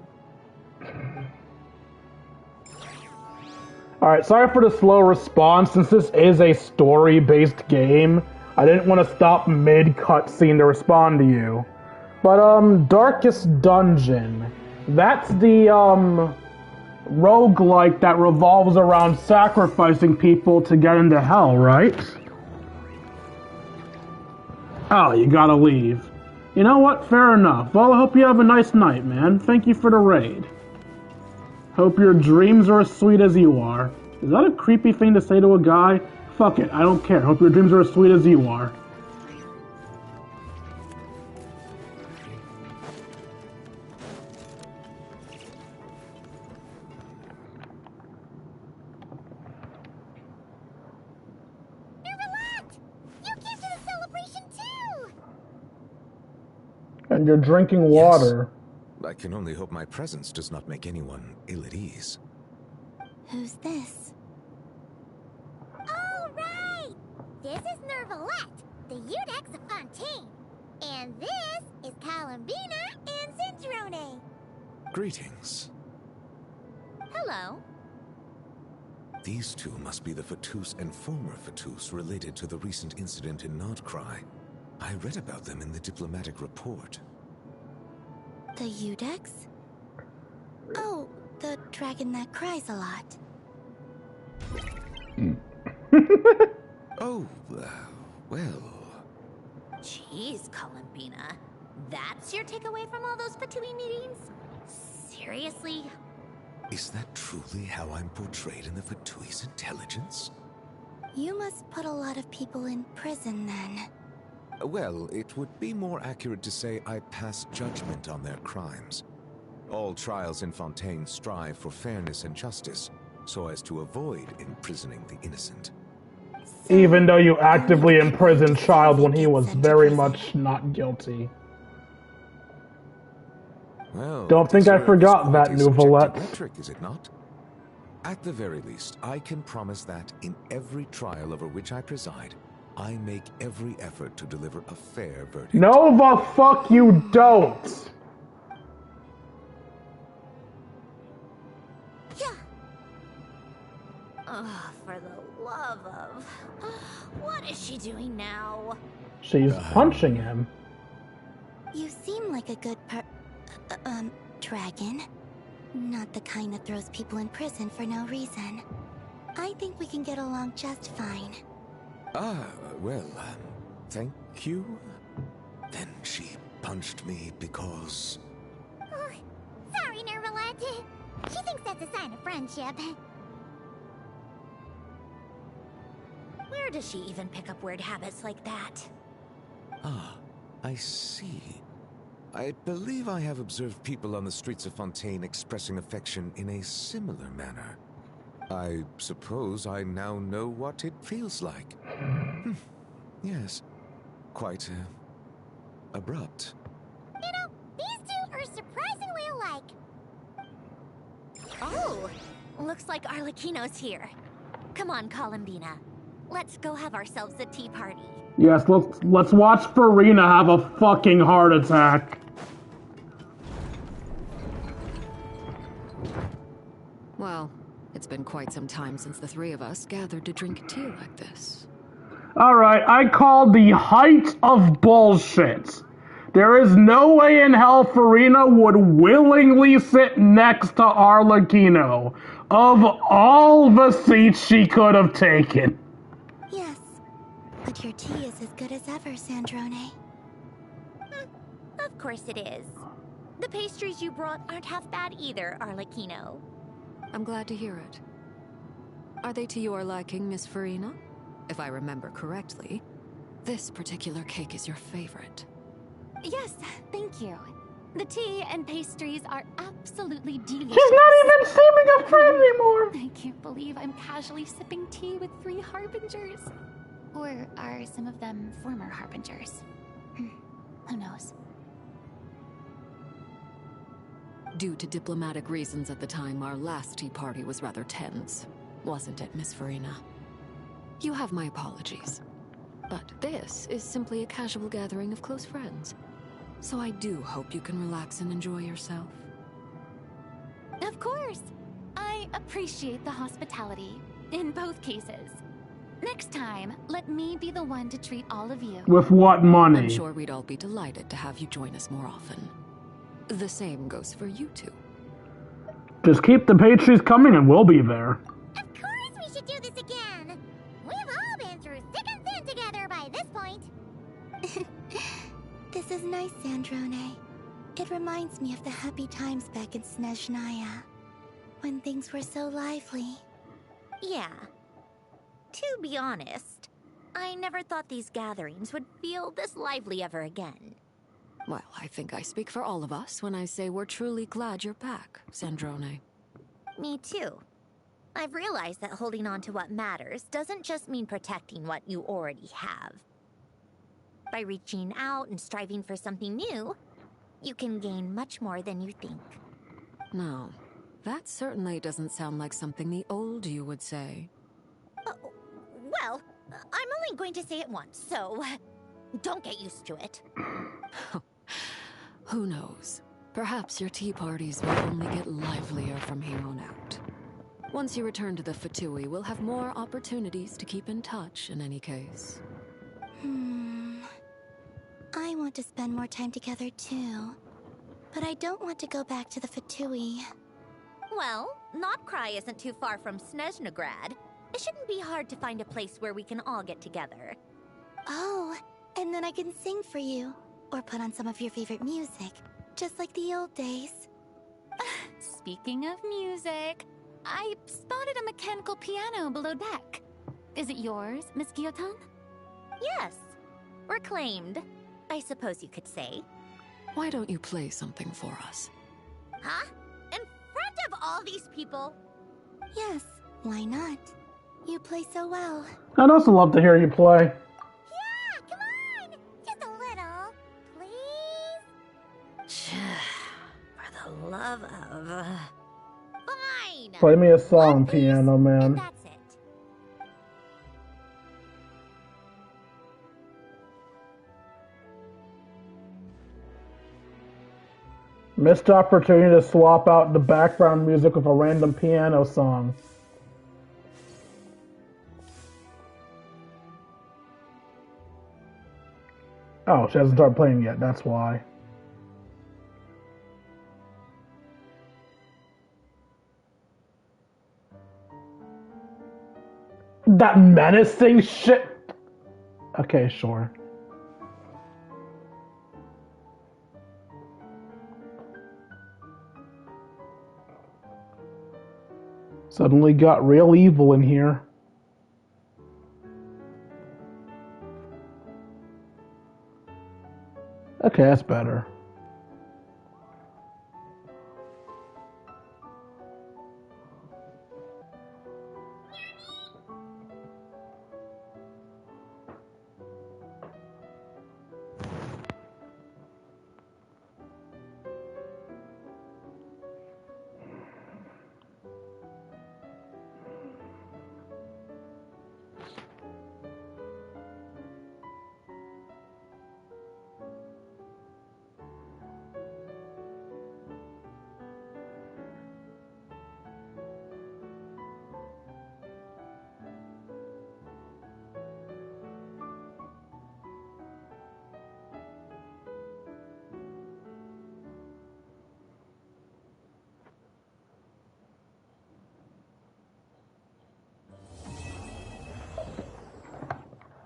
Alright, sorry for the slow response. Since this is a story-based game, I didn't want to stop mid-cutscene to respond to you. But, Darkest Dungeon. That's the, roguelike that revolves around sacrificing people to get into hell, right? Oh, you gotta leave. You know what? Fair enough. Well, I hope you have a nice night, man. Thank you for the raid. Hope your dreams are as sweet as you are. Is that a creepy thing to say to a guy? Fuck it, I don't care. Hope your dreams are as sweet as you are. And you're drinking water. I can only hope my presence does not make anyone ill at ease. Who's this? Oh, right! This is Nervalette, the Udex of Fontaine. And this is Columbina and Zindrone. Greetings. Hello. These two must be the Fatus and former Fatus related to the recent incident in Nordcry. I read about them in the diplomatic report. The Udex? Oh, the dragon that cries a lot. Oh, well... Jeez, Columbina. That's your takeaway from all those Fatui meetings? Seriously? Is that truly how I'm portrayed in the Fatui's intelligence? You must put a lot of people in prison then. Well, it would be more accurate to say I pass judgment on their crimes. All trials in Fontaine strive for fairness and justice, so as to avoid imprisoning the innocent. Even though you actively imprisoned Child when he was very much not guilty. Well, don't think I forgot that, Nouvelette. Metric, is it not? At the very least, I can promise that in every trial over which I preside, I make every effort to deliver a fair verdict. No, the fuck you don't! Oh, for the love of... What is she doing now? She's punching him. You seem like a good dragon. Not the kind that throws people in prison for no reason. I think we can get along just fine. Well, thank you. Then she punched me because... Oh, sorry, Nervalette. She thinks that's a sign of friendship. Where does she even pick up weird habits like that? I see. I believe I have observed people on the streets of Fontaine expressing affection in a similar manner. I suppose I now know what it feels like. Yes, quite abrupt. You know, these two are surprisingly alike. Oh, Looks like Arlecchino's here. Come on, Columbina. Let's go have ourselves a tea party. Yes, let's watch Farina have a fucking heart attack. Well, it's been quite some time since the three of us gathered to drink tea like this. Alright, I call the height of bullshit. There is no way in hell Farina would willingly sit next to Arlecchino, of all the seats she could have taken. Yes, but your tea is as good as ever, Sandrone. Of course it is. The pastries you brought aren't half bad either, Arlecchino. I'm glad to hear it. Are they to your liking, Miss Farina? If I remember correctly, this particular cake is your favorite. Yes, thank you. The tea and pastries are absolutely delicious. She's not even seeming afraid anymore. I can't believe I'm casually sipping tea with 3 harbingers. Or are some of them former harbingers? Who knows? Due to diplomatic reasons at the time, our last tea party was rather tense. Wasn't it, Miss Farina? You have my apologies. But this is simply a casual gathering of close friends. So I do hope you can relax and enjoy yourself. Of course! I appreciate the hospitality, in both cases. Next time, let me be the one to treat all of you. With what money? I'm sure we'd all be delighted to have you join us more often. The same goes for you two. Just keep the pastries coming and we'll be there. Of course we should do this again! We've all been through thick and thin together by this point. This is nice, Sandrone. It reminds me of the happy times back in Snezhnaya, when things were so lively. Yeah. To be honest, I never thought these gatherings would feel this lively ever again. Well, I think I speak for all of us when I say we're truly glad you're back, Sandrone. Me too. I've realized that holding on to what matters doesn't just mean protecting what you already have. By reaching out and striving for something new, you can gain much more than you think. No, that certainly doesn't sound like something the old you would say. Well, I'm only going to say it once, so don't get used to it. Who knows? Perhaps your tea parties will only get livelier from here on out. Once you return to the Fatui, we'll have more opportunities to keep in touch in any case. I want to spend more time together too. But I don't want to go back to the Fatui. Well, Notcry isn't too far from Snezhnograd. It shouldn't be hard to find a place where we can all get together. Oh, and then I can sing for you. Or put on some of your favorite music. Just like the old days. Speaking of music, I spotted a mechanical piano below deck. Is it yours, Miss Guillotin? Yes. Reclaimed, I suppose you could say. Why don't you play something for us? Huh? In front of all these people? Yes, why not? You play so well. I'd also love to hear you play. Yeah, come on! Just a little, please? For the love of... Fine! Play me a song, Piano Man. That's it. Missed opportunity to swap out the background music with a random piano song. Oh, she hasn't started playing yet, that's why. That menacing shit! Okay, sure. Suddenly got real evil in here. Okay, that's better.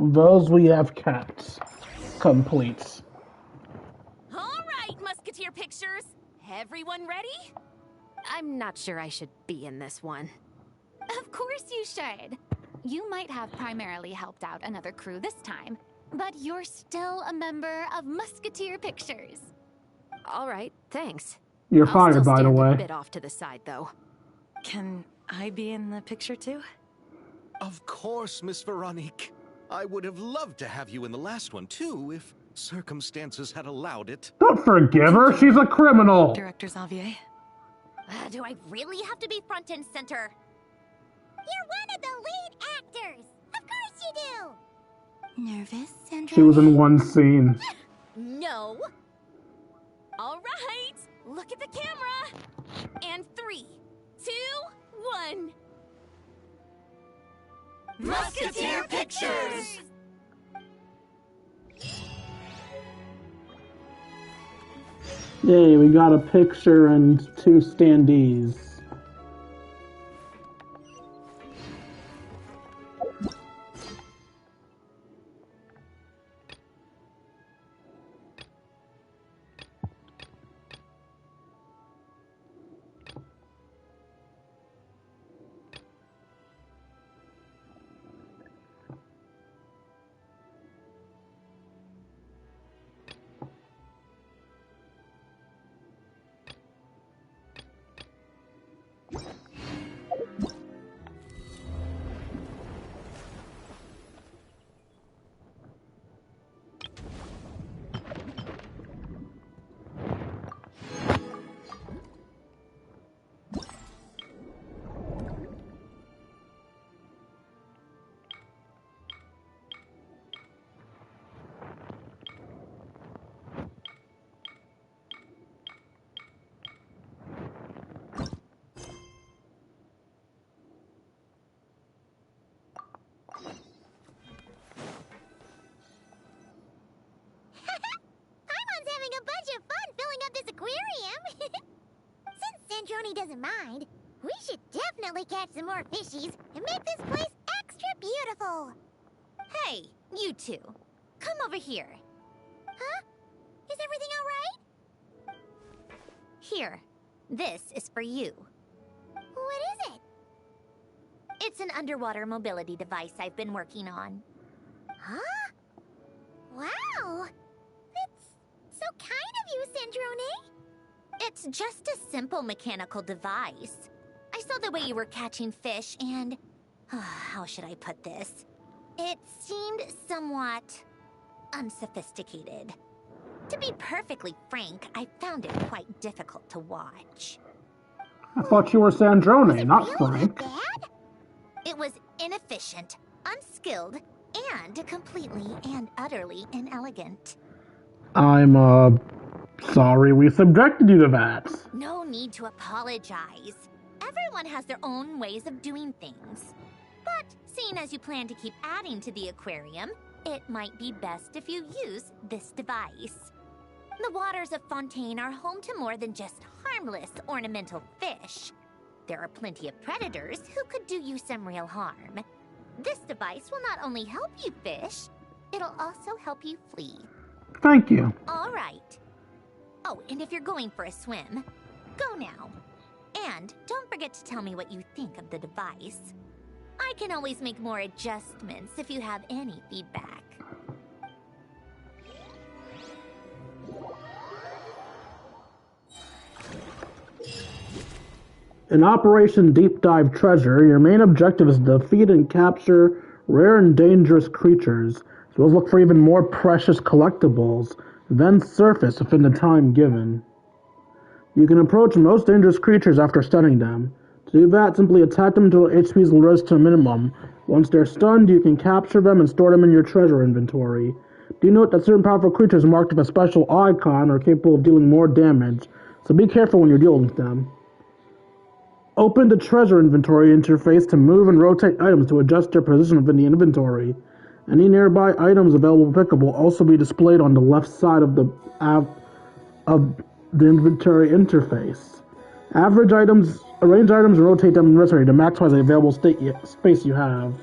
Those we have kept. Complete. All right, Musketeer Pictures. Everyone ready? I'm not sure I should be in this one. Of course you should. You might have primarily helped out another crew this time, but you're still a member of Musketeer Pictures. All right, thanks. You're I'll fired, still by the stand way. a bit off to the side, though. Can I be in the picture too? Of course, Miss Veronique. I would have loved to have you in the last one, too, if circumstances had allowed it. Don't forgive her, she's a criminal! Director Xavier? Do I really have to be front and center? You're one of the lead actors! Of course you do! Nervous, Sandra? She was in one scene. No. All right, look at the camera. And 3, 2, 1. Musketeer Pictures! Yay, we got a picture and 2 standees. Sandrone doesn't mind, we should definitely catch some more fishies and make this place extra beautiful. Hey, you two. Come over here. Huh? Is everything all right? Here. This is for you. What is it? It's an underwater mobility device I've been working on. Huh? Wow! That's so kind of you, Sandrone. It's just a simple mechanical device. I saw the way you were catching fish and... how should I put this? It seemed somewhat... unsophisticated. To be perfectly frank, I found it quite difficult to watch. I thought you were Sandrone, not Frank. It was inefficient, unskilled, and completely and utterly inelegant. I'm, sorry we subjected you to that. No need to apologize. Everyone has their own ways of doing things. But seeing as you plan to keep adding to the aquarium, it might be best if you use this device. The waters of Fontaine are home to more than just harmless ornamental fish. There are plenty of predators who could do you some real harm. This device will not only help you fish, it'll also help you flee. Thank you. All right. Oh, and if you're going for a swim, go now. And don't forget to tell me what you think of the device. I can always make more adjustments if you have any feedback. In Operation Deep Dive Treasure, your main objective is to defeat and capture rare and dangerous creatures, as well as look for even more precious collectibles, then surface within the time given. You can approach most dangerous creatures after stunning them. To do that, simply attack them until HP is raised to a minimum. Once they're stunned, you can capture them and store them in your treasure inventory. Do note that certain powerful creatures marked with a special icon are capable of dealing more damage, so be careful when you're dealing with them. Open the treasure inventory interface to move and rotate items to adjust their position within the inventory. Any nearby items available to pick up will also be displayed on the left side of the inventory interface. Arrange items and rotate them in inventory to maximize the available space you have.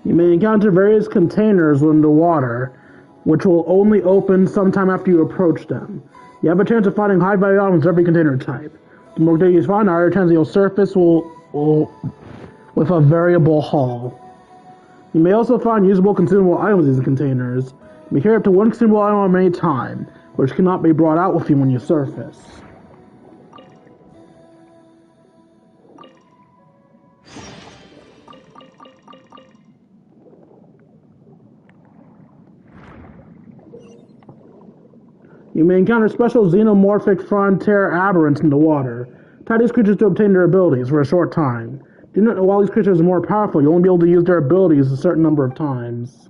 You may encounter various containers in the water, which will only open sometime after you approach them. You have a chance of finding high-value items in every container type. The more data you find, the higher chance you'll surface with a variable haul. You may also find usable consumable items in these containers. You may carry up to one consumable item at any time, which cannot be brought out with you when you surface. You may encounter special xenomorphic frontier aberrants in the water. Tie these creatures to obtain their abilities for a short time. Do not know while these creatures are more powerful, you'll only be able to use their abilities a certain number of times.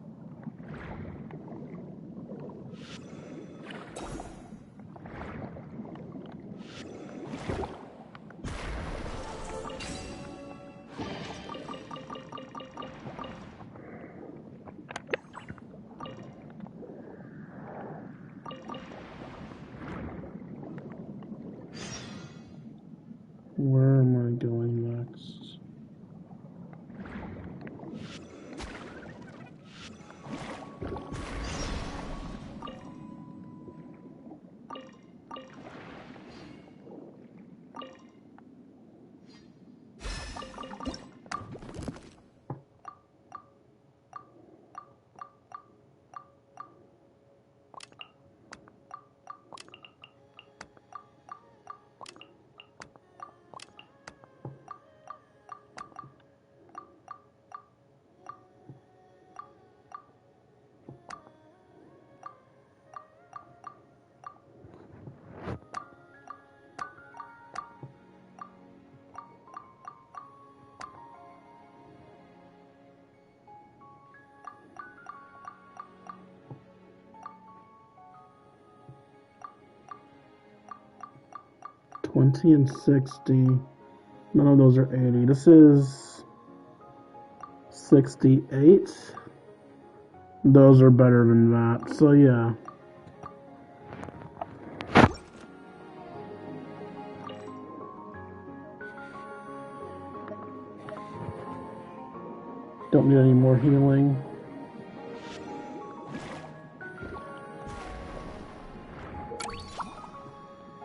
Where am I going next? $20 and $60. None of those are $80. This is $68. Those are better than that. So yeah. Don't need any more healing.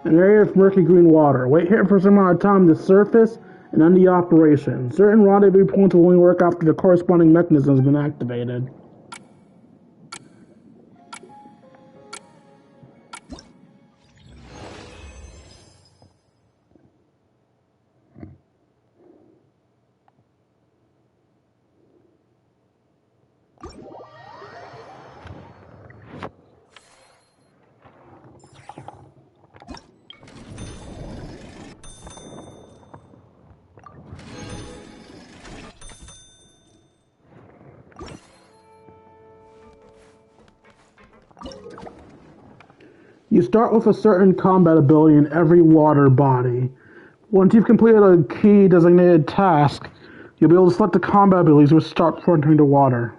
An area of murky green water. Wait here for some amount of time to surface and end the operation. Certain rendezvous points will only work after the corresponding mechanism has been activated. You start with a certain combat ability in every water body. Once you've completed a key designated task, you'll be able to select the combat abilities which start before entering the water.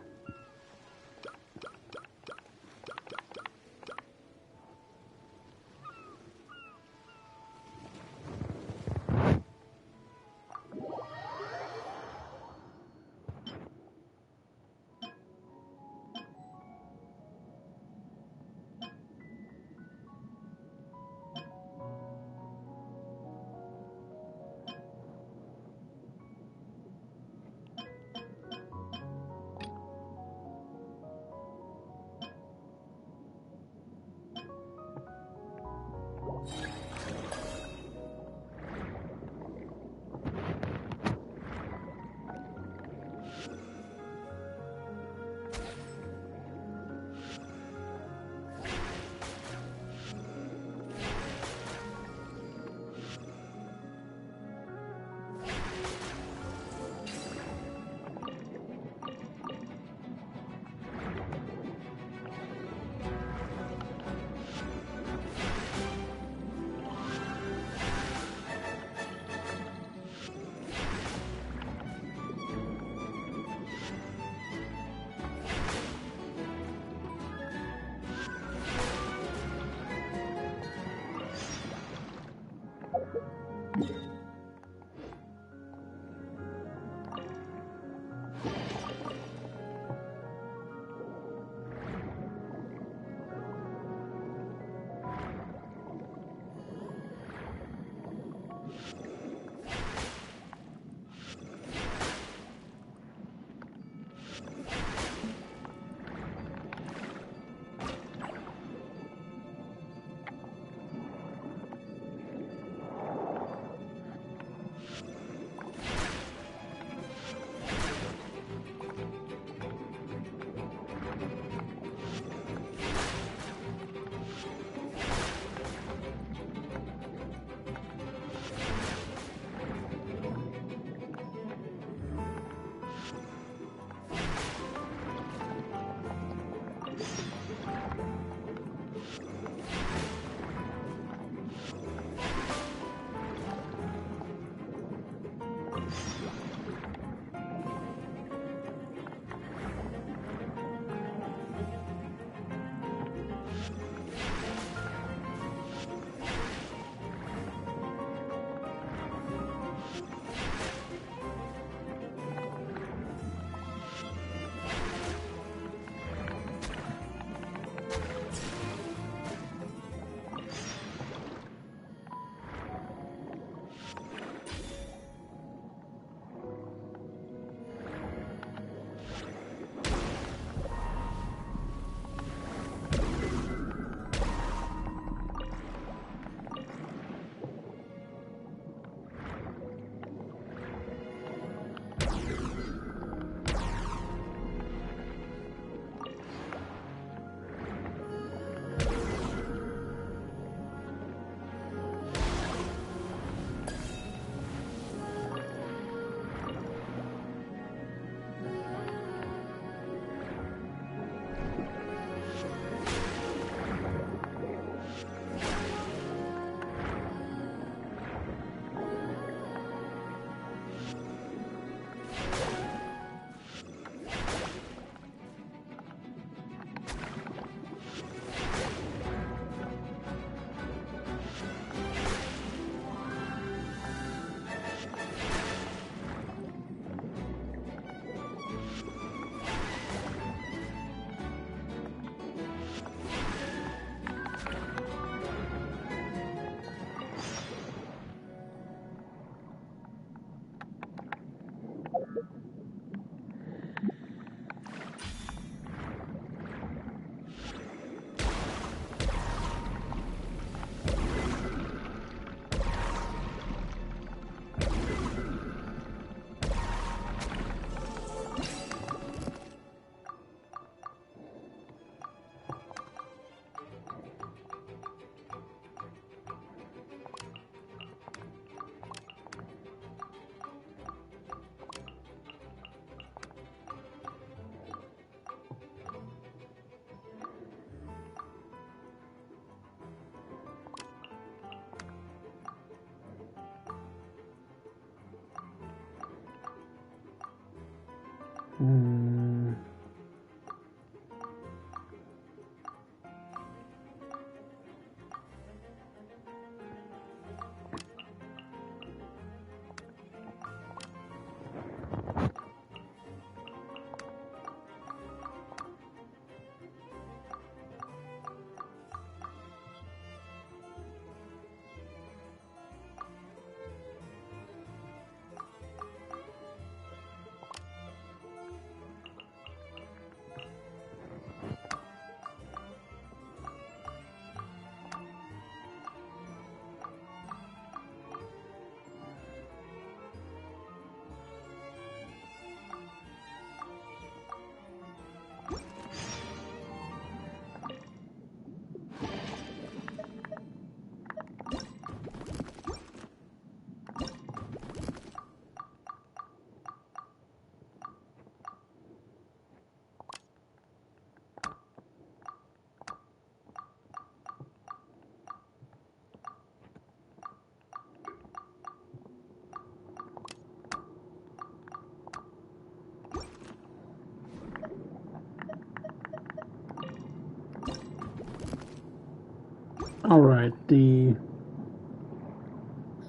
Alright, the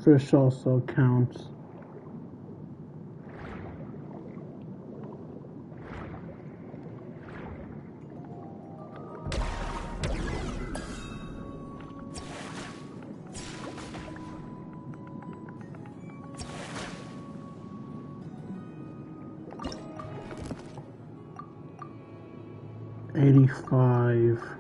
fish also counts. $85.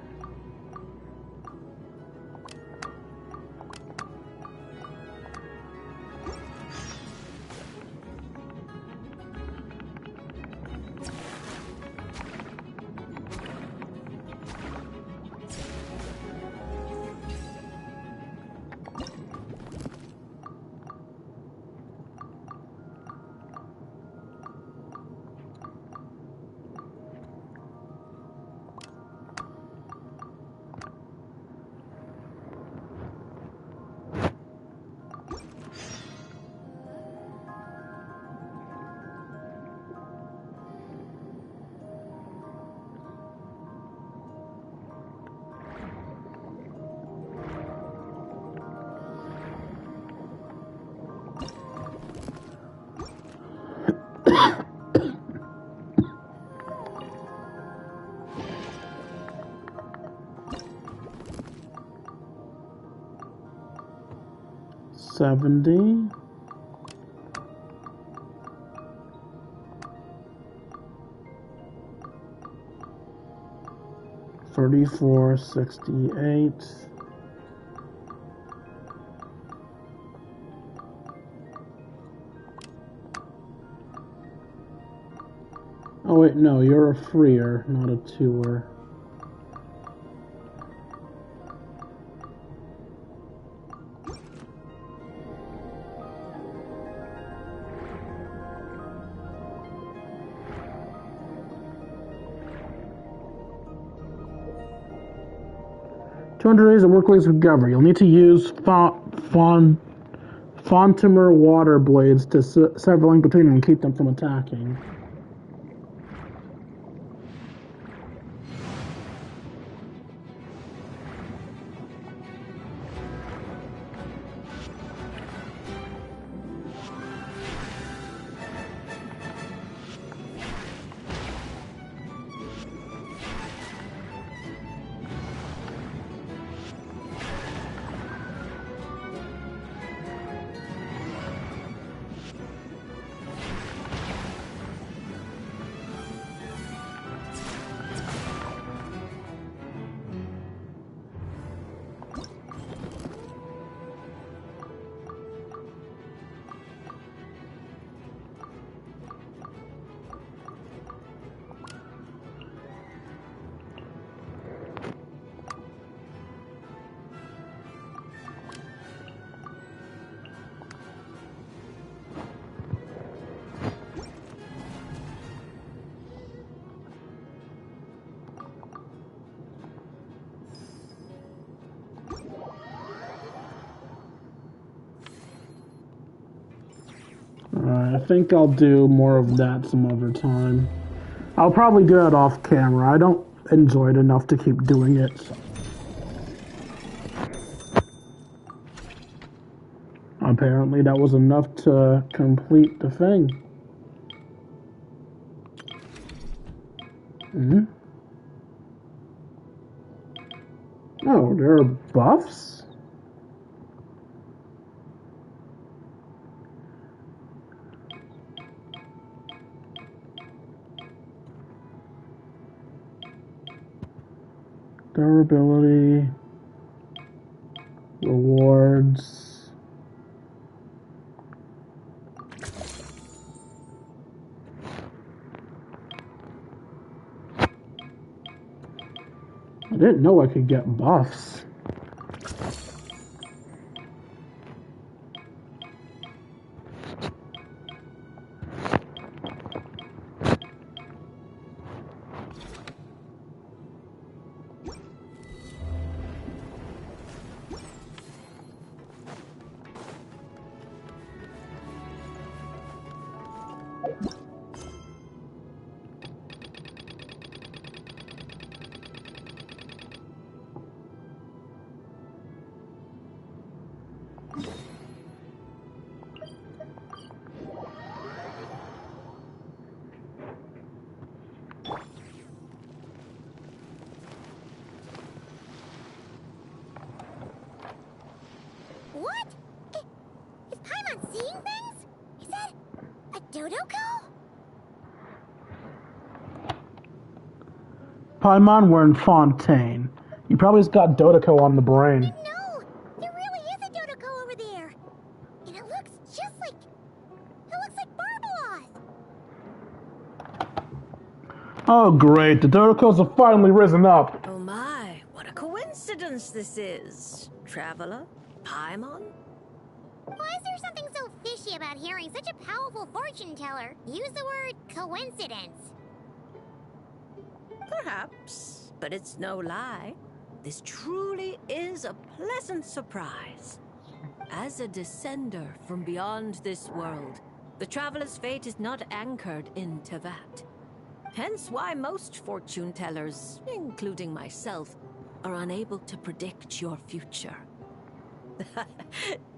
70. $34.68. Oh wait, no, you're a freer, not a tour. Days of workplace recovery. You'll need to use Fontimer water blades to sever the link between them and keep them from attacking. I think I'll do more of that some other time. I'll probably do it off camera. I don't enjoy it enough to keep doing it. Apparently that was enough to complete the thing. Oh, there are buffs? Durability, rewards. I didn't know I could get buffs. What? Is Paimon seeing things? Is that a Dodoko? Paimon, we're in Fontaine. You probably just got Dodoko on the brain. No! There really is a Dodoko over there! And it looks just like... It looks like Barbeloth! Oh great, the Dodokos have finally risen up! Oh my, what a coincidence this is. Traveler? Paimon? Why is there something so fishy about hearing such a powerful fortune teller use the word coincidence? Perhaps, but it's no lie. This truly is a pleasant surprise. As a descender from beyond this world, the traveler's fate is not anchored in Tevat. Hence why most fortune tellers, including myself, are unable to predict your future.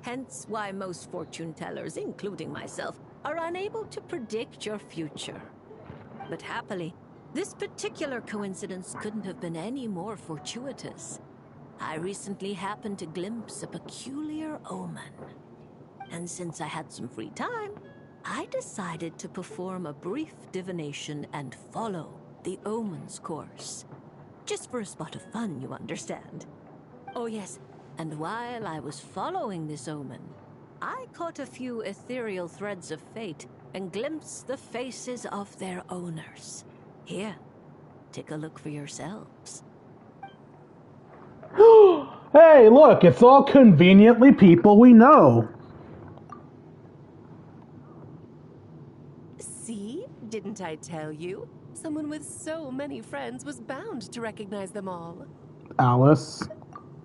Hence why most fortune tellers, including myself, are unable to predict your future. But happily, this particular coincidence couldn't have been any more fortuitous. I recently happened to glimpse a peculiar omen. And since I had some free time, I decided to perform a brief divination and follow the Omen's course. Just for a spot of fun, you understand. Oh yes, and while I was following this omen, I caught a few ethereal threads of fate and glimpsed the faces of their owners. Here, take a look for yourselves. Hey, look, it's all conveniently people we know. See? Didn't I tell you? Someone with so many friends was bound to recognize them all. Alice.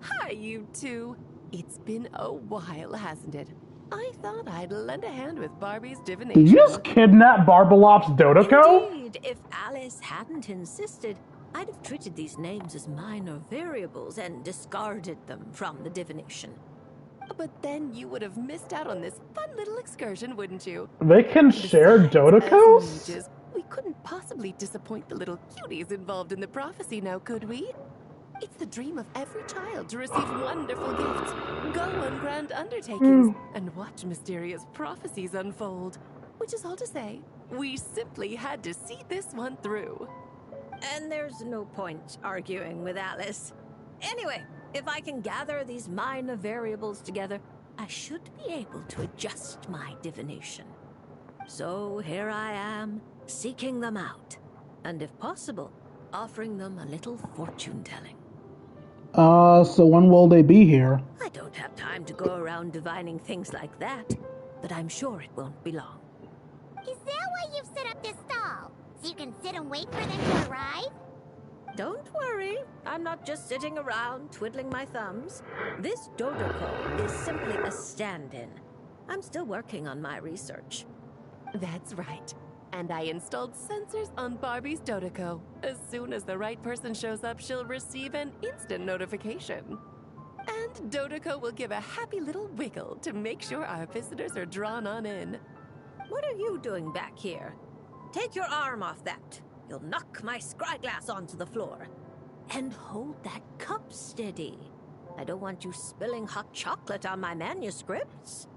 Hi, you two. It's been a while, hasn't it? I thought I'd lend a hand with Barbie's divination. Did you just kidnap Barbalop's Dodoko? Indeed, if Alice hadn't insisted, I'd have treated these names as minor variables and discarded them from the divination. But then you would have missed out on this fun little excursion, wouldn't you? They can share Dodokos? As mages, we couldn't possibly disappoint the little cuties involved in the prophecy now, could we? It's the dream of every child to receive wonderful gifts, go on grand undertakings, and watch mysterious prophecies unfold. Which is all to say, we simply had to see this one through. And there's no point arguing with Alice. Anyway, if I can gather these minor variables together, I should be able to adjust my divination. So here I am, seeking them out, and if possible, offering them a little fortune-telling. So when will they be here? I don't have time to go around divining things like that, but I'm sure it won't be long. Is that why you've set up this stall? So you can sit and wait for them to arrive? Don't worry, I'm not just sitting around twiddling my thumbs. This Dodoko is simply a stand-in. I'm still working on my research. That's right. And I installed sensors on Barbie's Dodoko. As soon as the right person shows up, she'll receive an instant notification. And Dodoko will give a happy little wiggle to make sure our visitors are drawn on in. What are you doing back here? Take your arm off that. You'll knock my scryglass onto the floor. And hold that cup steady. I don't want you spilling hot chocolate on my manuscripts.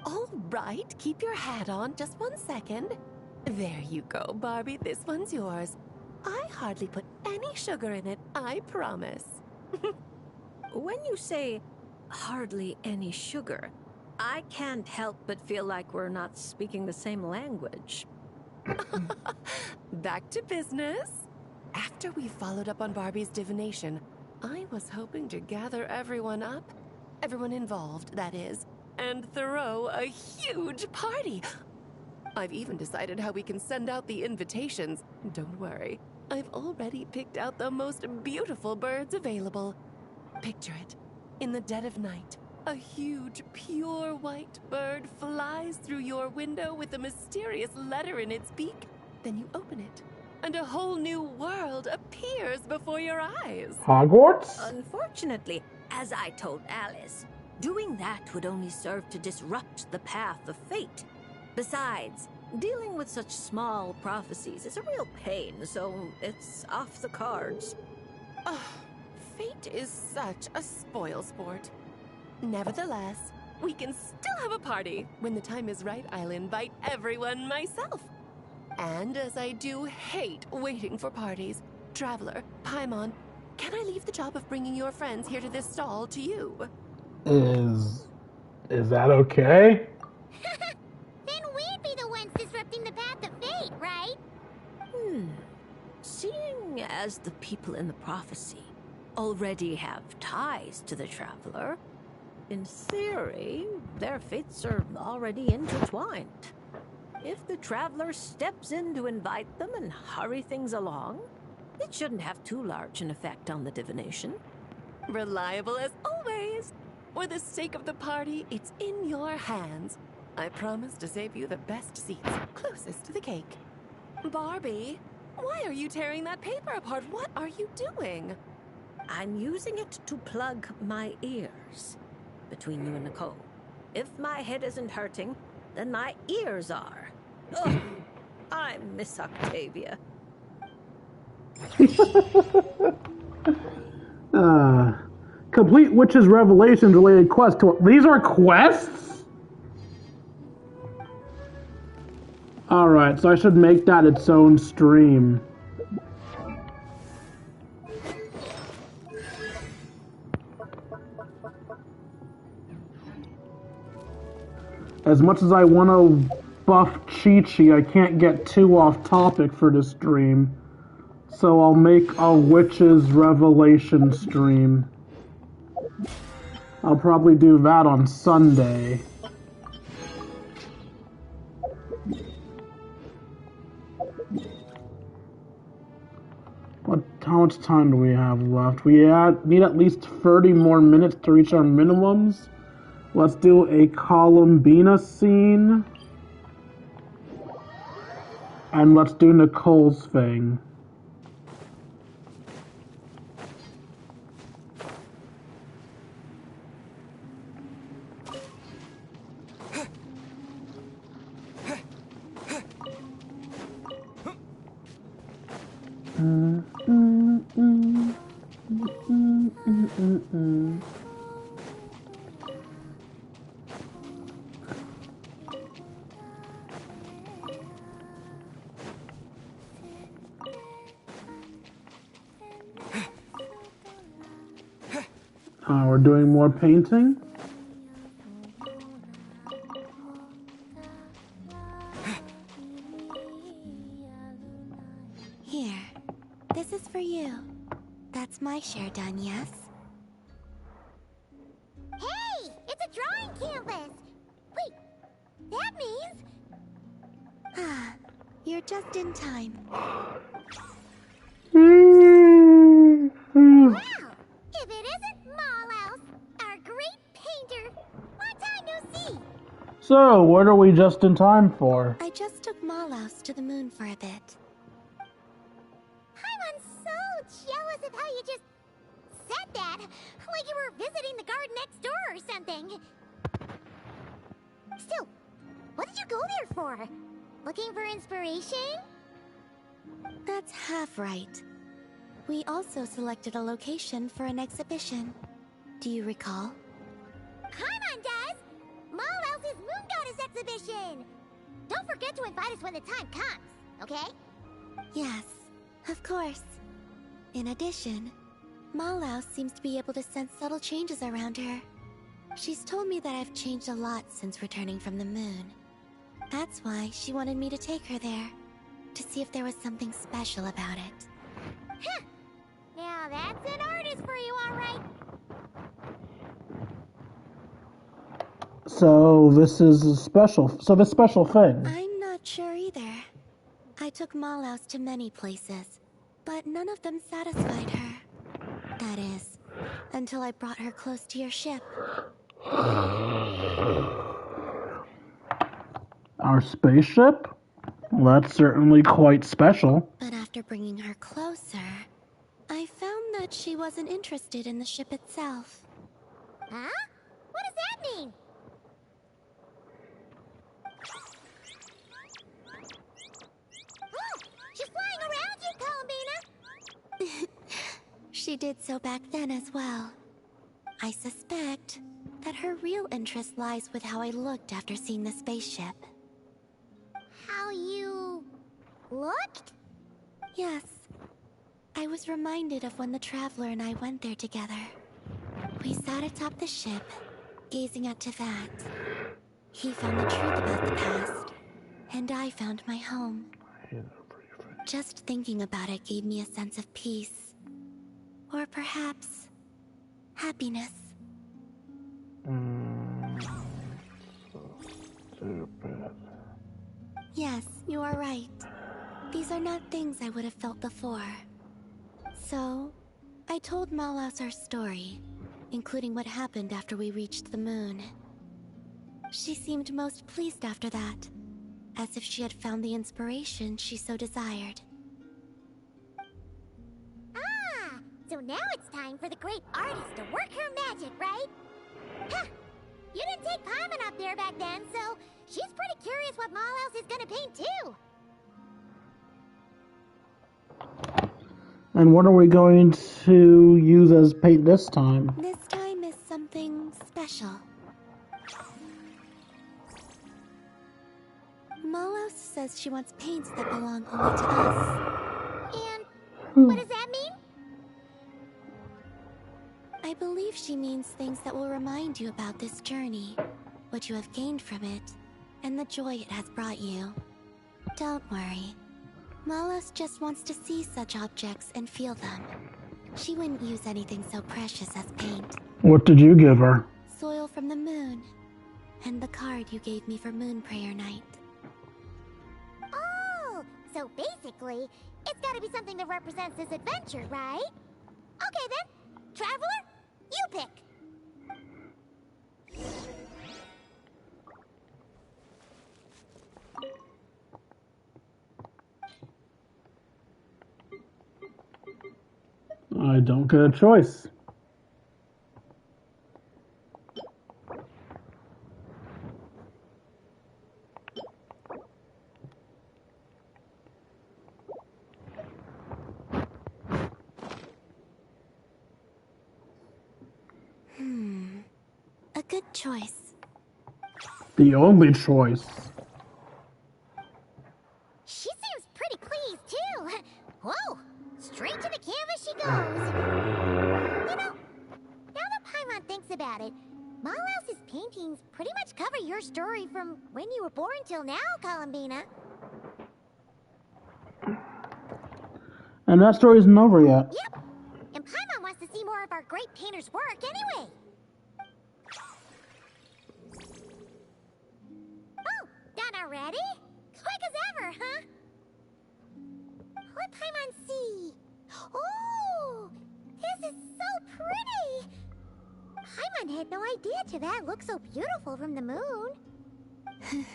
All right, keep your hat on just 1 second. There you go, Barbie. This one's yours. I hardly put any sugar in it, I promise. When you say hardly any sugar, I can't help but feel like we're not speaking the same language. Back to business. After we followed up on Barbie's divination, I was hoping to gather everyone up, everyone involved, that is, and throw a huge party. I've even decided how we can send out the invitations. Don't worry, I've already picked out the most beautiful birds available. Picture it. In the dead of night, a huge, pure white bird flies through your window with a mysterious letter in its beak. Then you open it, and a whole new world appears before your eyes. Hogwarts? Unfortunately, as I told Alice, doing that would only serve to disrupt the path of fate. Besides, dealing with such small prophecies is a real pain, so it's off the cards. Fate is such a spoil sport. Nevertheless, we can still have a party. When the time is right, I'll invite everyone myself. And as I do hate waiting for parties, Traveler, Paimon, can I leave the job of bringing your friends here to this stall to you? Is that okay? Then we'd be the ones disrupting the path of fate, right? Seeing as the people in the prophecy already have ties to the Traveler, in theory, their fates are already intertwined. If the Traveler steps in to invite them and hurry things along, it shouldn't have too large an effect on the divination. Reliable as always. For the sake of the party, it's in your hands. I promise to save you the best seats, closest to the cake. Barbie, why are you tearing that paper apart? What are you doing? I'm using it to plug my ears. Between you and Nicole. If my head isn't hurting, then my ears are. Ugh, I miss Octavia. Complete Witch's Revelations related quest. These are quests? Alright, so I should make that its own stream. As much as I want to buff Chi-Chi, I can't get too off topic for this stream. So I'll make a Witch's Revelation stream. I'll probably do that on Sunday. How much time do we have left? We need at least 30 more minutes to reach our minimums. Let's do a Columbina scene. And let's do Nicole's thing. We're doing more painting. Here, this is for you. That's my share done, yes? Hey! It's a drawing canvas! Wait, that means... Ah, you're just in time. Wow! If it isn't Mallouse, our great painter! Long time no see! So, what are we just in time for? I just took Mallouse to the moon for a bit. I'm so jealous of how you just said that, like you were visiting the garden next door or something. Still, what did you go there for? Looking for inspiration? That's half right. We also selected a location for an exhibition. Do you recall? Paimon does! Mallouse's Moon Goddess exhibition! Don't forget to invite us when the time comes, okay? Yes, of course. In addition, Mallouse seems to be able to sense subtle changes around her. She's told me that I've changed a lot since returning from the moon. That's why she wanted me to take her there, to see if there was something special about it. Huh! Now that's an artist for you, alright? So this is a special. So this special thing. I'm not sure either. I took Mallouse to many places, but none of them satisfied her. That is, until I brought her close to your ship. Our spaceship? Well, that's certainly quite special. But after bringing her closer, I found that she wasn't interested in the ship itself. Huh? What does that mean? Oh! She's flying around you, Columbina! She did so back then as well. I suspect that her real interest lies with how I looked after seeing the spaceship. How you... looked? Yes. I was reminded of when the Traveler and I went there together. We sat atop the ship, gazing at Tivat. He found the truth about the past, and I found my home. Just thinking about it gave me a sense of peace. Or perhaps... happiness. Stupid. Yes, you are right. These are not things I would have felt before. So, I told Mallouse our story, including what happened after we reached the moon. She seemed most pleased after that, as if she had found the inspiration she so desired. Ah! So now it's time for the great artist to work her magic, right? Huh! You didn't take Paimon up there back then, so she's pretty curious what Mallouse is gonna paint too. And what are we going to use as paint this time? This time is something special. Malos says she wants paints that belong only to us. And what does that mean? I believe she means things that will remind you about this journey, what you have gained from it, and the joy it has brought you. Don't worry. Malos just wants to see such objects and feel them. She wouldn't use anything so precious as paint. What did you give her? Soil from the moon, and the card you gave me for Moon Prayer Night. Oh, so basically, it's gotta be something that represents this adventure, right? Okay then, Traveler, you pick. I don't get a choice. A good choice. The only choice. She seems pretty pleased, too. Whoa, straight to the canvas she goes. You know, now that Paimon thinks about it, Malos' paintings pretty much cover your story from when you were born till now, Columbina. And that story isn't over yet. Yep, and Paimon wants to see more of our great painter's work anyway. Oh, done already? Quick as ever, huh? Let Paimon see. Oh, this is so pretty. Paimon had no idea Teyvat looked so beautiful from the moon.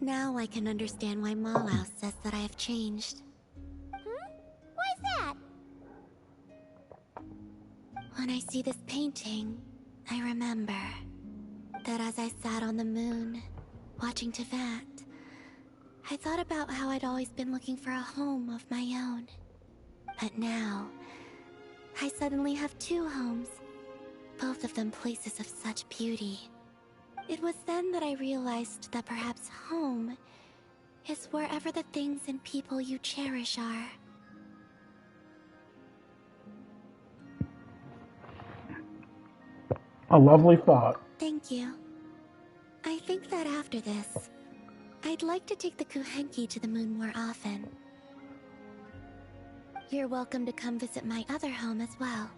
Now I can understand why Malos says that I have changed. Why's that? When I see this painting, I remember that as I sat on the moon, watching Teyvat, I thought about how I'd always been looking for a home of my own. But now, I suddenly have two homes, both of them places of such beauty. It was then that I realized that perhaps home is wherever the things and people you cherish are. A lovely thought. Thank you. I think that after this, I'd like to take the Kuhenki to the moon more often. You're welcome to come visit my other home as well.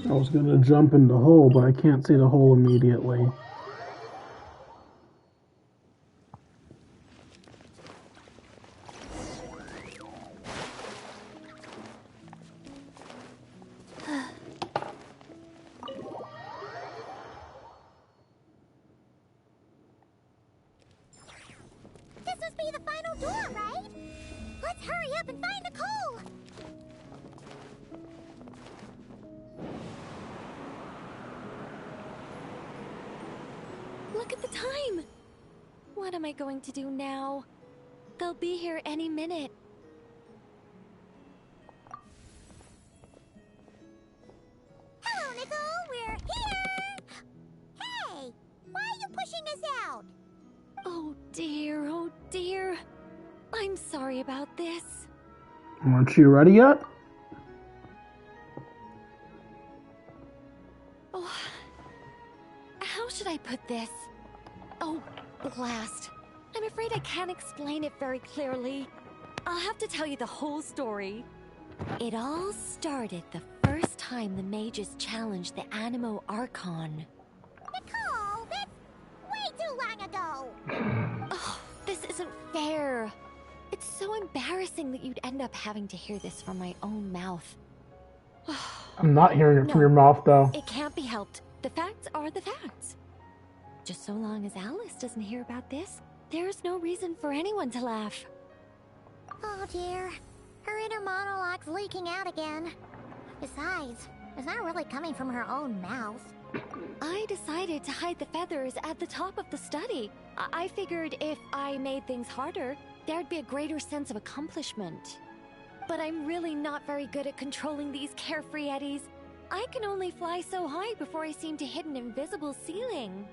I was gonna jump in the hole, but I can't see the hole immediately. This must be the final door, right? Let's hurry up and find Nicole! Look at the time! What am I going to do now? They'll be here any minute. Hello, Nicole! We're here! Hey! Why are you pushing us out? Oh dear. I'm sorry about this. Aren't you ready yet? Oh, how should I put this? Oh, blast. I'm afraid I can't explain it very clearly. I'll have to tell you the whole story. It all started the first time the mages challenged the Animo Archon. Nicole, that's way too long ago! Oh, this isn't fair. so embarrassing that you'd end up having to hear this from my own mouth. I'm not hearing it from your mouth, though. It can't be helped. The facts are the facts. Just so long as Alice doesn't hear about this, there's no reason for anyone to laugh. Oh dear. Her inner monologue's leaking out again. Besides, it's not really coming from her own mouth. I decided to hide the feathers at the top of the study. I figured if I made things harder, there'd be a greater sense of accomplishment. But I'm really not very good at controlling these carefree eddies. I can only fly so high before I seem to hit an invisible ceiling.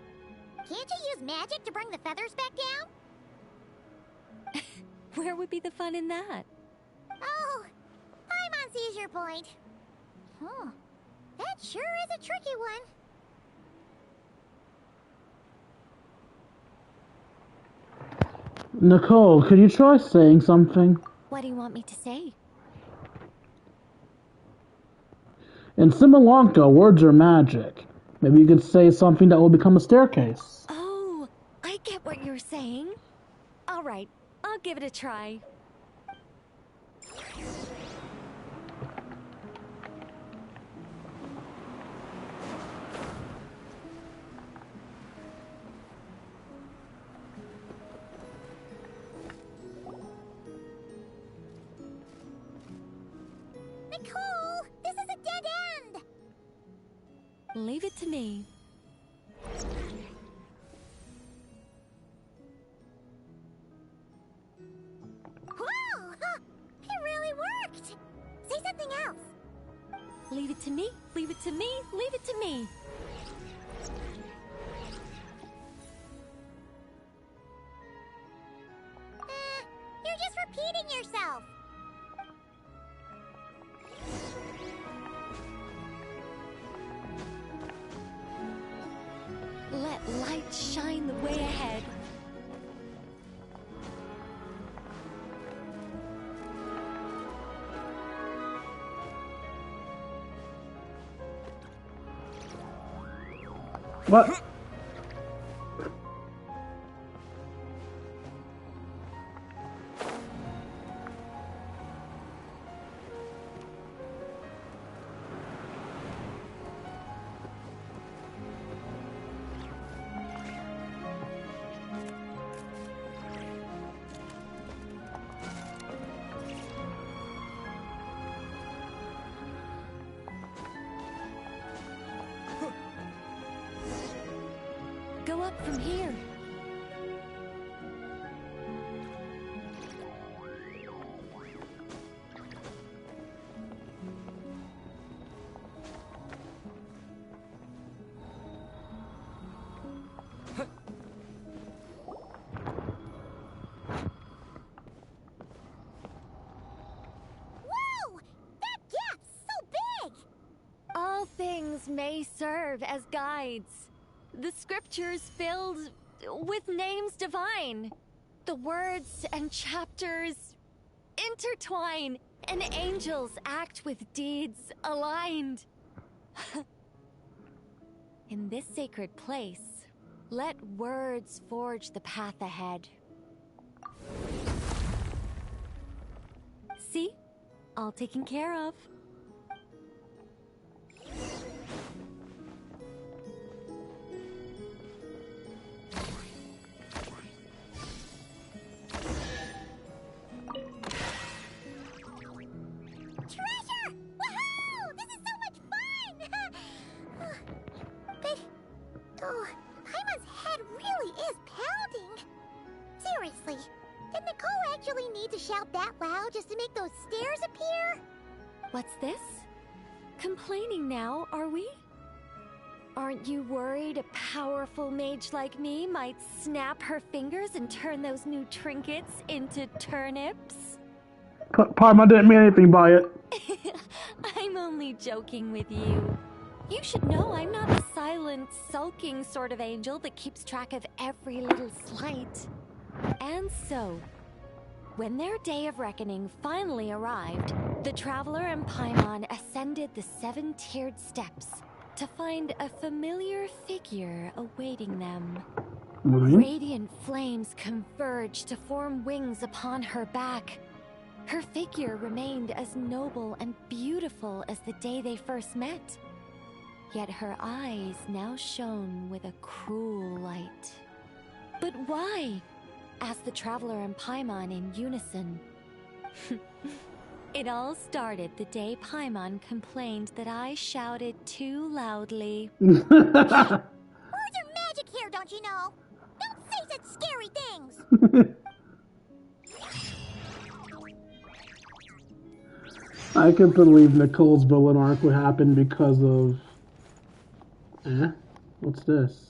Can't you use magic to bring the feathers back down? Where would be the fun in that? Oh, Paimon sees your point. That sure is a tricky one. Nicole, could you try saying something? What do you want me to say? In Simolanka, words are magic. Maybe you could say something that will become a staircase. Oh, I get what you're saying. All right, I'll give it a try. Nicole, this is a dead end. Leave it to me. Whoa! It really worked! Say something else. Leave it to me, leave it to me, leave it to me. You're just repeating yourself. Let light shine the way ahead. What? Go up from here. Whoa! That gap's so big! All things may serve as guides. The scriptures filled with names divine. The words and chapters intertwine, and angels act with deeds aligned. In this sacred place, let words forge the path ahead. See? All taken care of. Treasure! Woohoo! This is so much fun! But, Paimon's head really is pounding. Seriously, did Nicole actually need to shout that loud just to make those stairs appear? What's this? Complaining now, are we? Aren't you worried a powerful mage like me might snap her fingers and turn those new trinkets into turnips? Parma didn't mean anything by it. I'm only joking with you. You should know I'm not the silent, sulking sort of angel that keeps track of every little slight. And so, when their day of reckoning finally arrived, the Traveler and Paimon ascended the 7-tiered steps to find a familiar figure awaiting them. Radiant flames converged to form wings upon her back. Her figure remained as noble and beautiful as the day they first met. Yet her eyes now shone with a cruel light. But why? Asked the traveler and Paimon in unison. It all started the day Paimon complained that I shouted too loudly. Words are magic here, don't you know? Don't say such scary things! I can believe Nicole's villain arc would happen because of... What's this?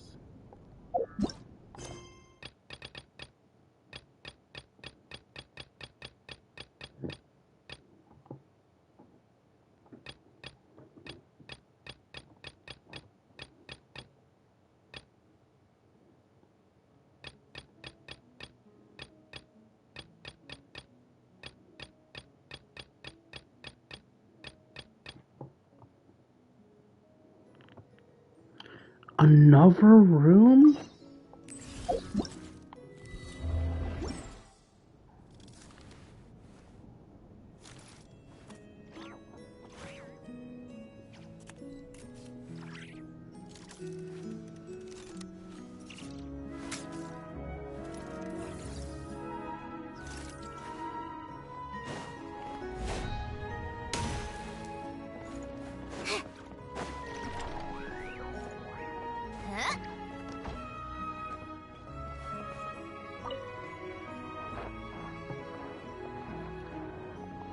Another room?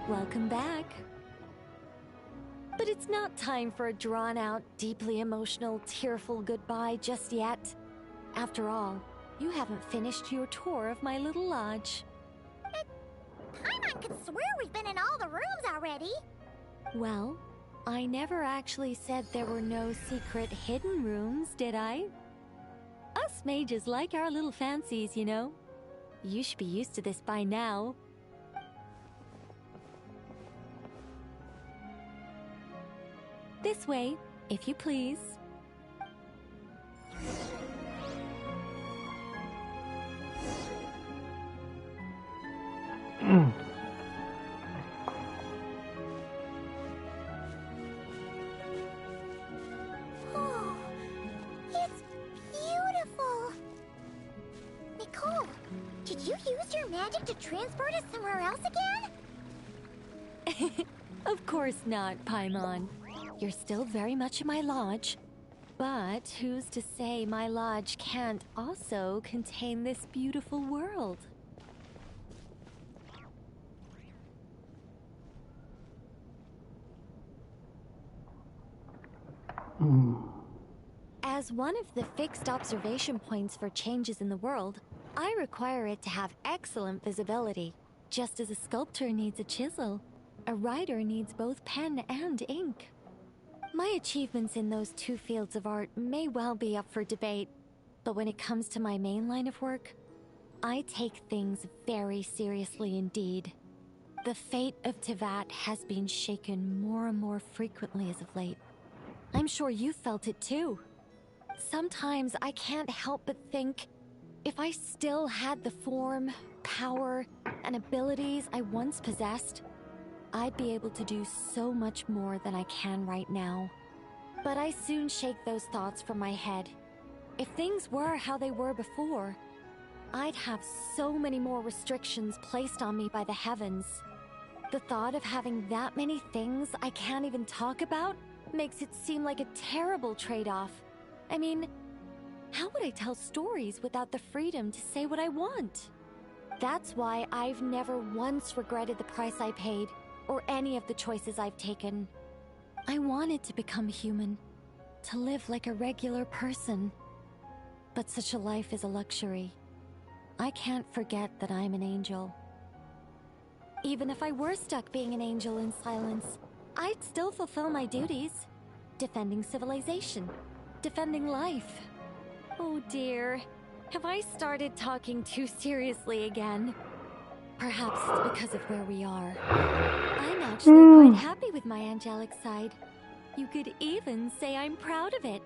Welcome back. But it's not time for a drawn-out, deeply emotional, tearful goodbye just yet. After all, you haven't finished your tour of my little lodge. Paimon could swear we've been in all the rooms already. Well, I never actually said there were no secret hidden rooms, did I? Us mages like our little fancies, you know. You should be used to this by now. This way, if you please. Oh, it's beautiful. Nicole, did you use your magic to transport us somewhere else again? Of course not, Paimon. You're still very much in my lodge. But who's to say my lodge can't also contain this beautiful world? As one of the fixed observation points for changes in the world, I require it to have excellent visibility. Just as a sculptor needs a chisel, a writer needs both pen and ink. My achievements in those two fields of art may well be up for debate, but when it comes to my main line of work, I take things very seriously indeed. The fate of Teyvat has been shaken more and more frequently as of late. I'm sure you felt it too. Sometimes I can't help but think, if I still had the form, power, and abilities I once possessed, I'd be able to do so much more than I can right now. But I soon shake those thoughts from my head. If things were how they were before, I'd have so many more restrictions placed on me by the heavens. The thought of having that many things I can't even talk about makes it seem like a terrible trade-off. I mean, how would I tell stories without the freedom to say what I want? That's why I've never once regretted the price I paid, or any of the choices I've taken. I wanted to become human, to live like a regular person. But such a life is a luxury. I can't forget that I'm an angel. Even if I were stuck being an angel in silence, I'd still fulfill my duties. Defending civilization, defending life. Oh dear, have I started talking too seriously again? Perhaps it's because of where we are. I'm actually quite happy with my angelic side. You could even say I'm proud of it.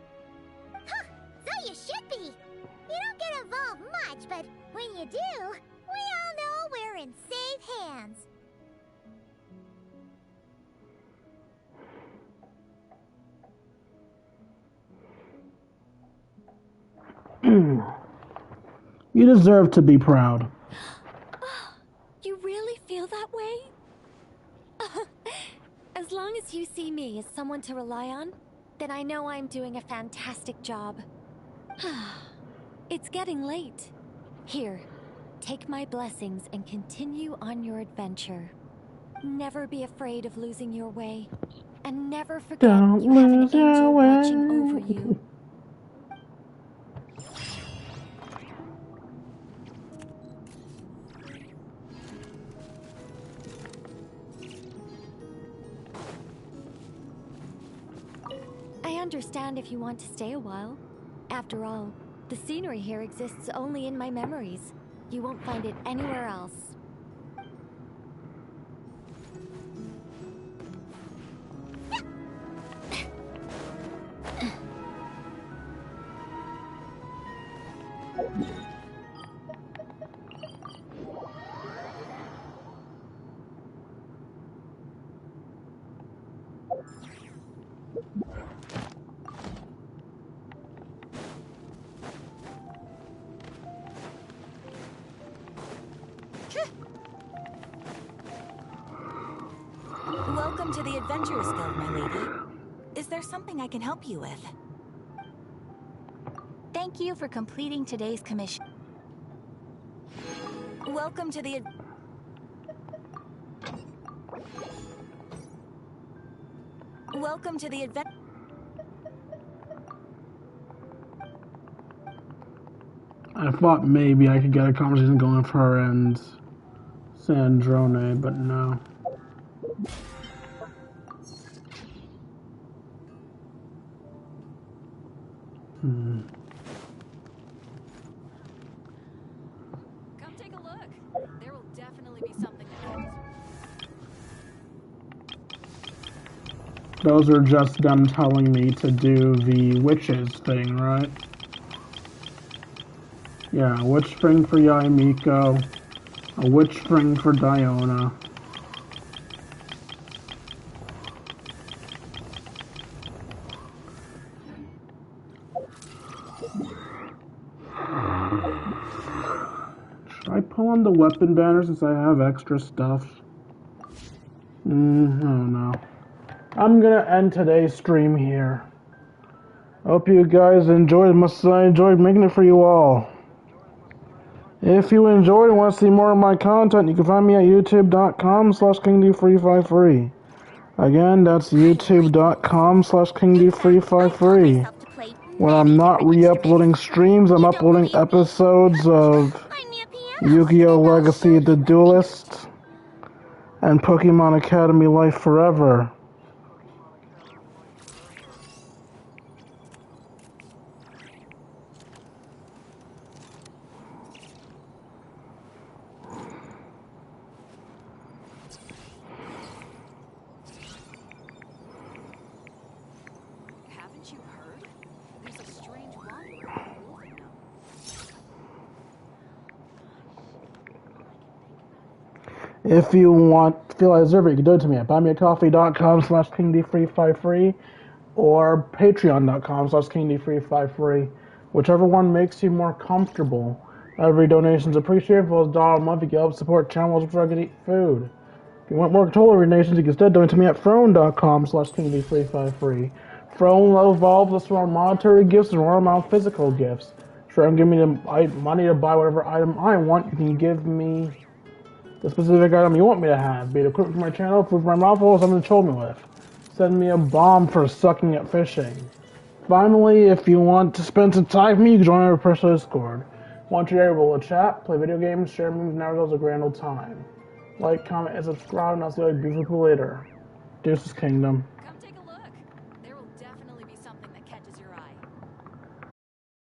Huh, so you should be. You don't get involved much, but when you do, we all know we're in safe hands. You deserve to be proud. You really feel that way? As long as you see me as someone to rely on, then I know I'm doing a fantastic job. It's getting late. Here, take my blessings and continue on your adventure. Never be afraid of losing your way, and never forget you have an angel watching over you. I understand if you want to stay a while. After all, the scenery here exists only in my memories. You won't find it anywhere else. Welcome to the Adventurers Guild, my lady. Is there something I can help you with? Thank you for completing today's commission. Welcome to the... Welcome to the adventure... I thought maybe I could get a conversation going for her and Sandrone, but no. Come take a look. There will definitely be something that Those are just them telling me to do the witches thing, right? Yeah, a witch string for Yaimiko, a witch string for Diona. Should I pull on the weapon banner since I have extra stuff? I don't know. I'm gonna end today's stream here. Hope you guys enjoyed. I enjoyed making it for you all. If you enjoyed and want to see more of my content, you can find me at youtube.com/KingD353. Again, that's youtube.com/KingD353. When I'm not re-uploading streams, I'm uploading episodes of Yu-Gi-Oh! Legacy the Duelist and Pokemon Academy Life Forever. Haven't you heard? There's a strange wanderer moving now. If you feel I deserve it, you can do it to me at buymeacoffee.com/KingD353 or patreon.com/KingD353. Whichever one makes you more comfortable. Every donation is appreciated. For $1 a month, you can help support channels before I can eat food. If you want more control over your donations, you can instead donate to me at throne.com/KingD353. Throne will evolve us around monetary gifts and around physical gifts. Throne give me the money to buy whatever item I want. You can give me the specific item you want me to have, be it equipment for my channel, food for my mouth, or something to troll me with. Send me a bomb for sucking at fishing. Finally, if you want to spend some time with me, you can join our personal Discord. Once you're able to chat, play video games, share memes, and have a grand old time. Like, comment, and subscribe, and I'll see you beautiful people later. Deuces Kingdom. Come take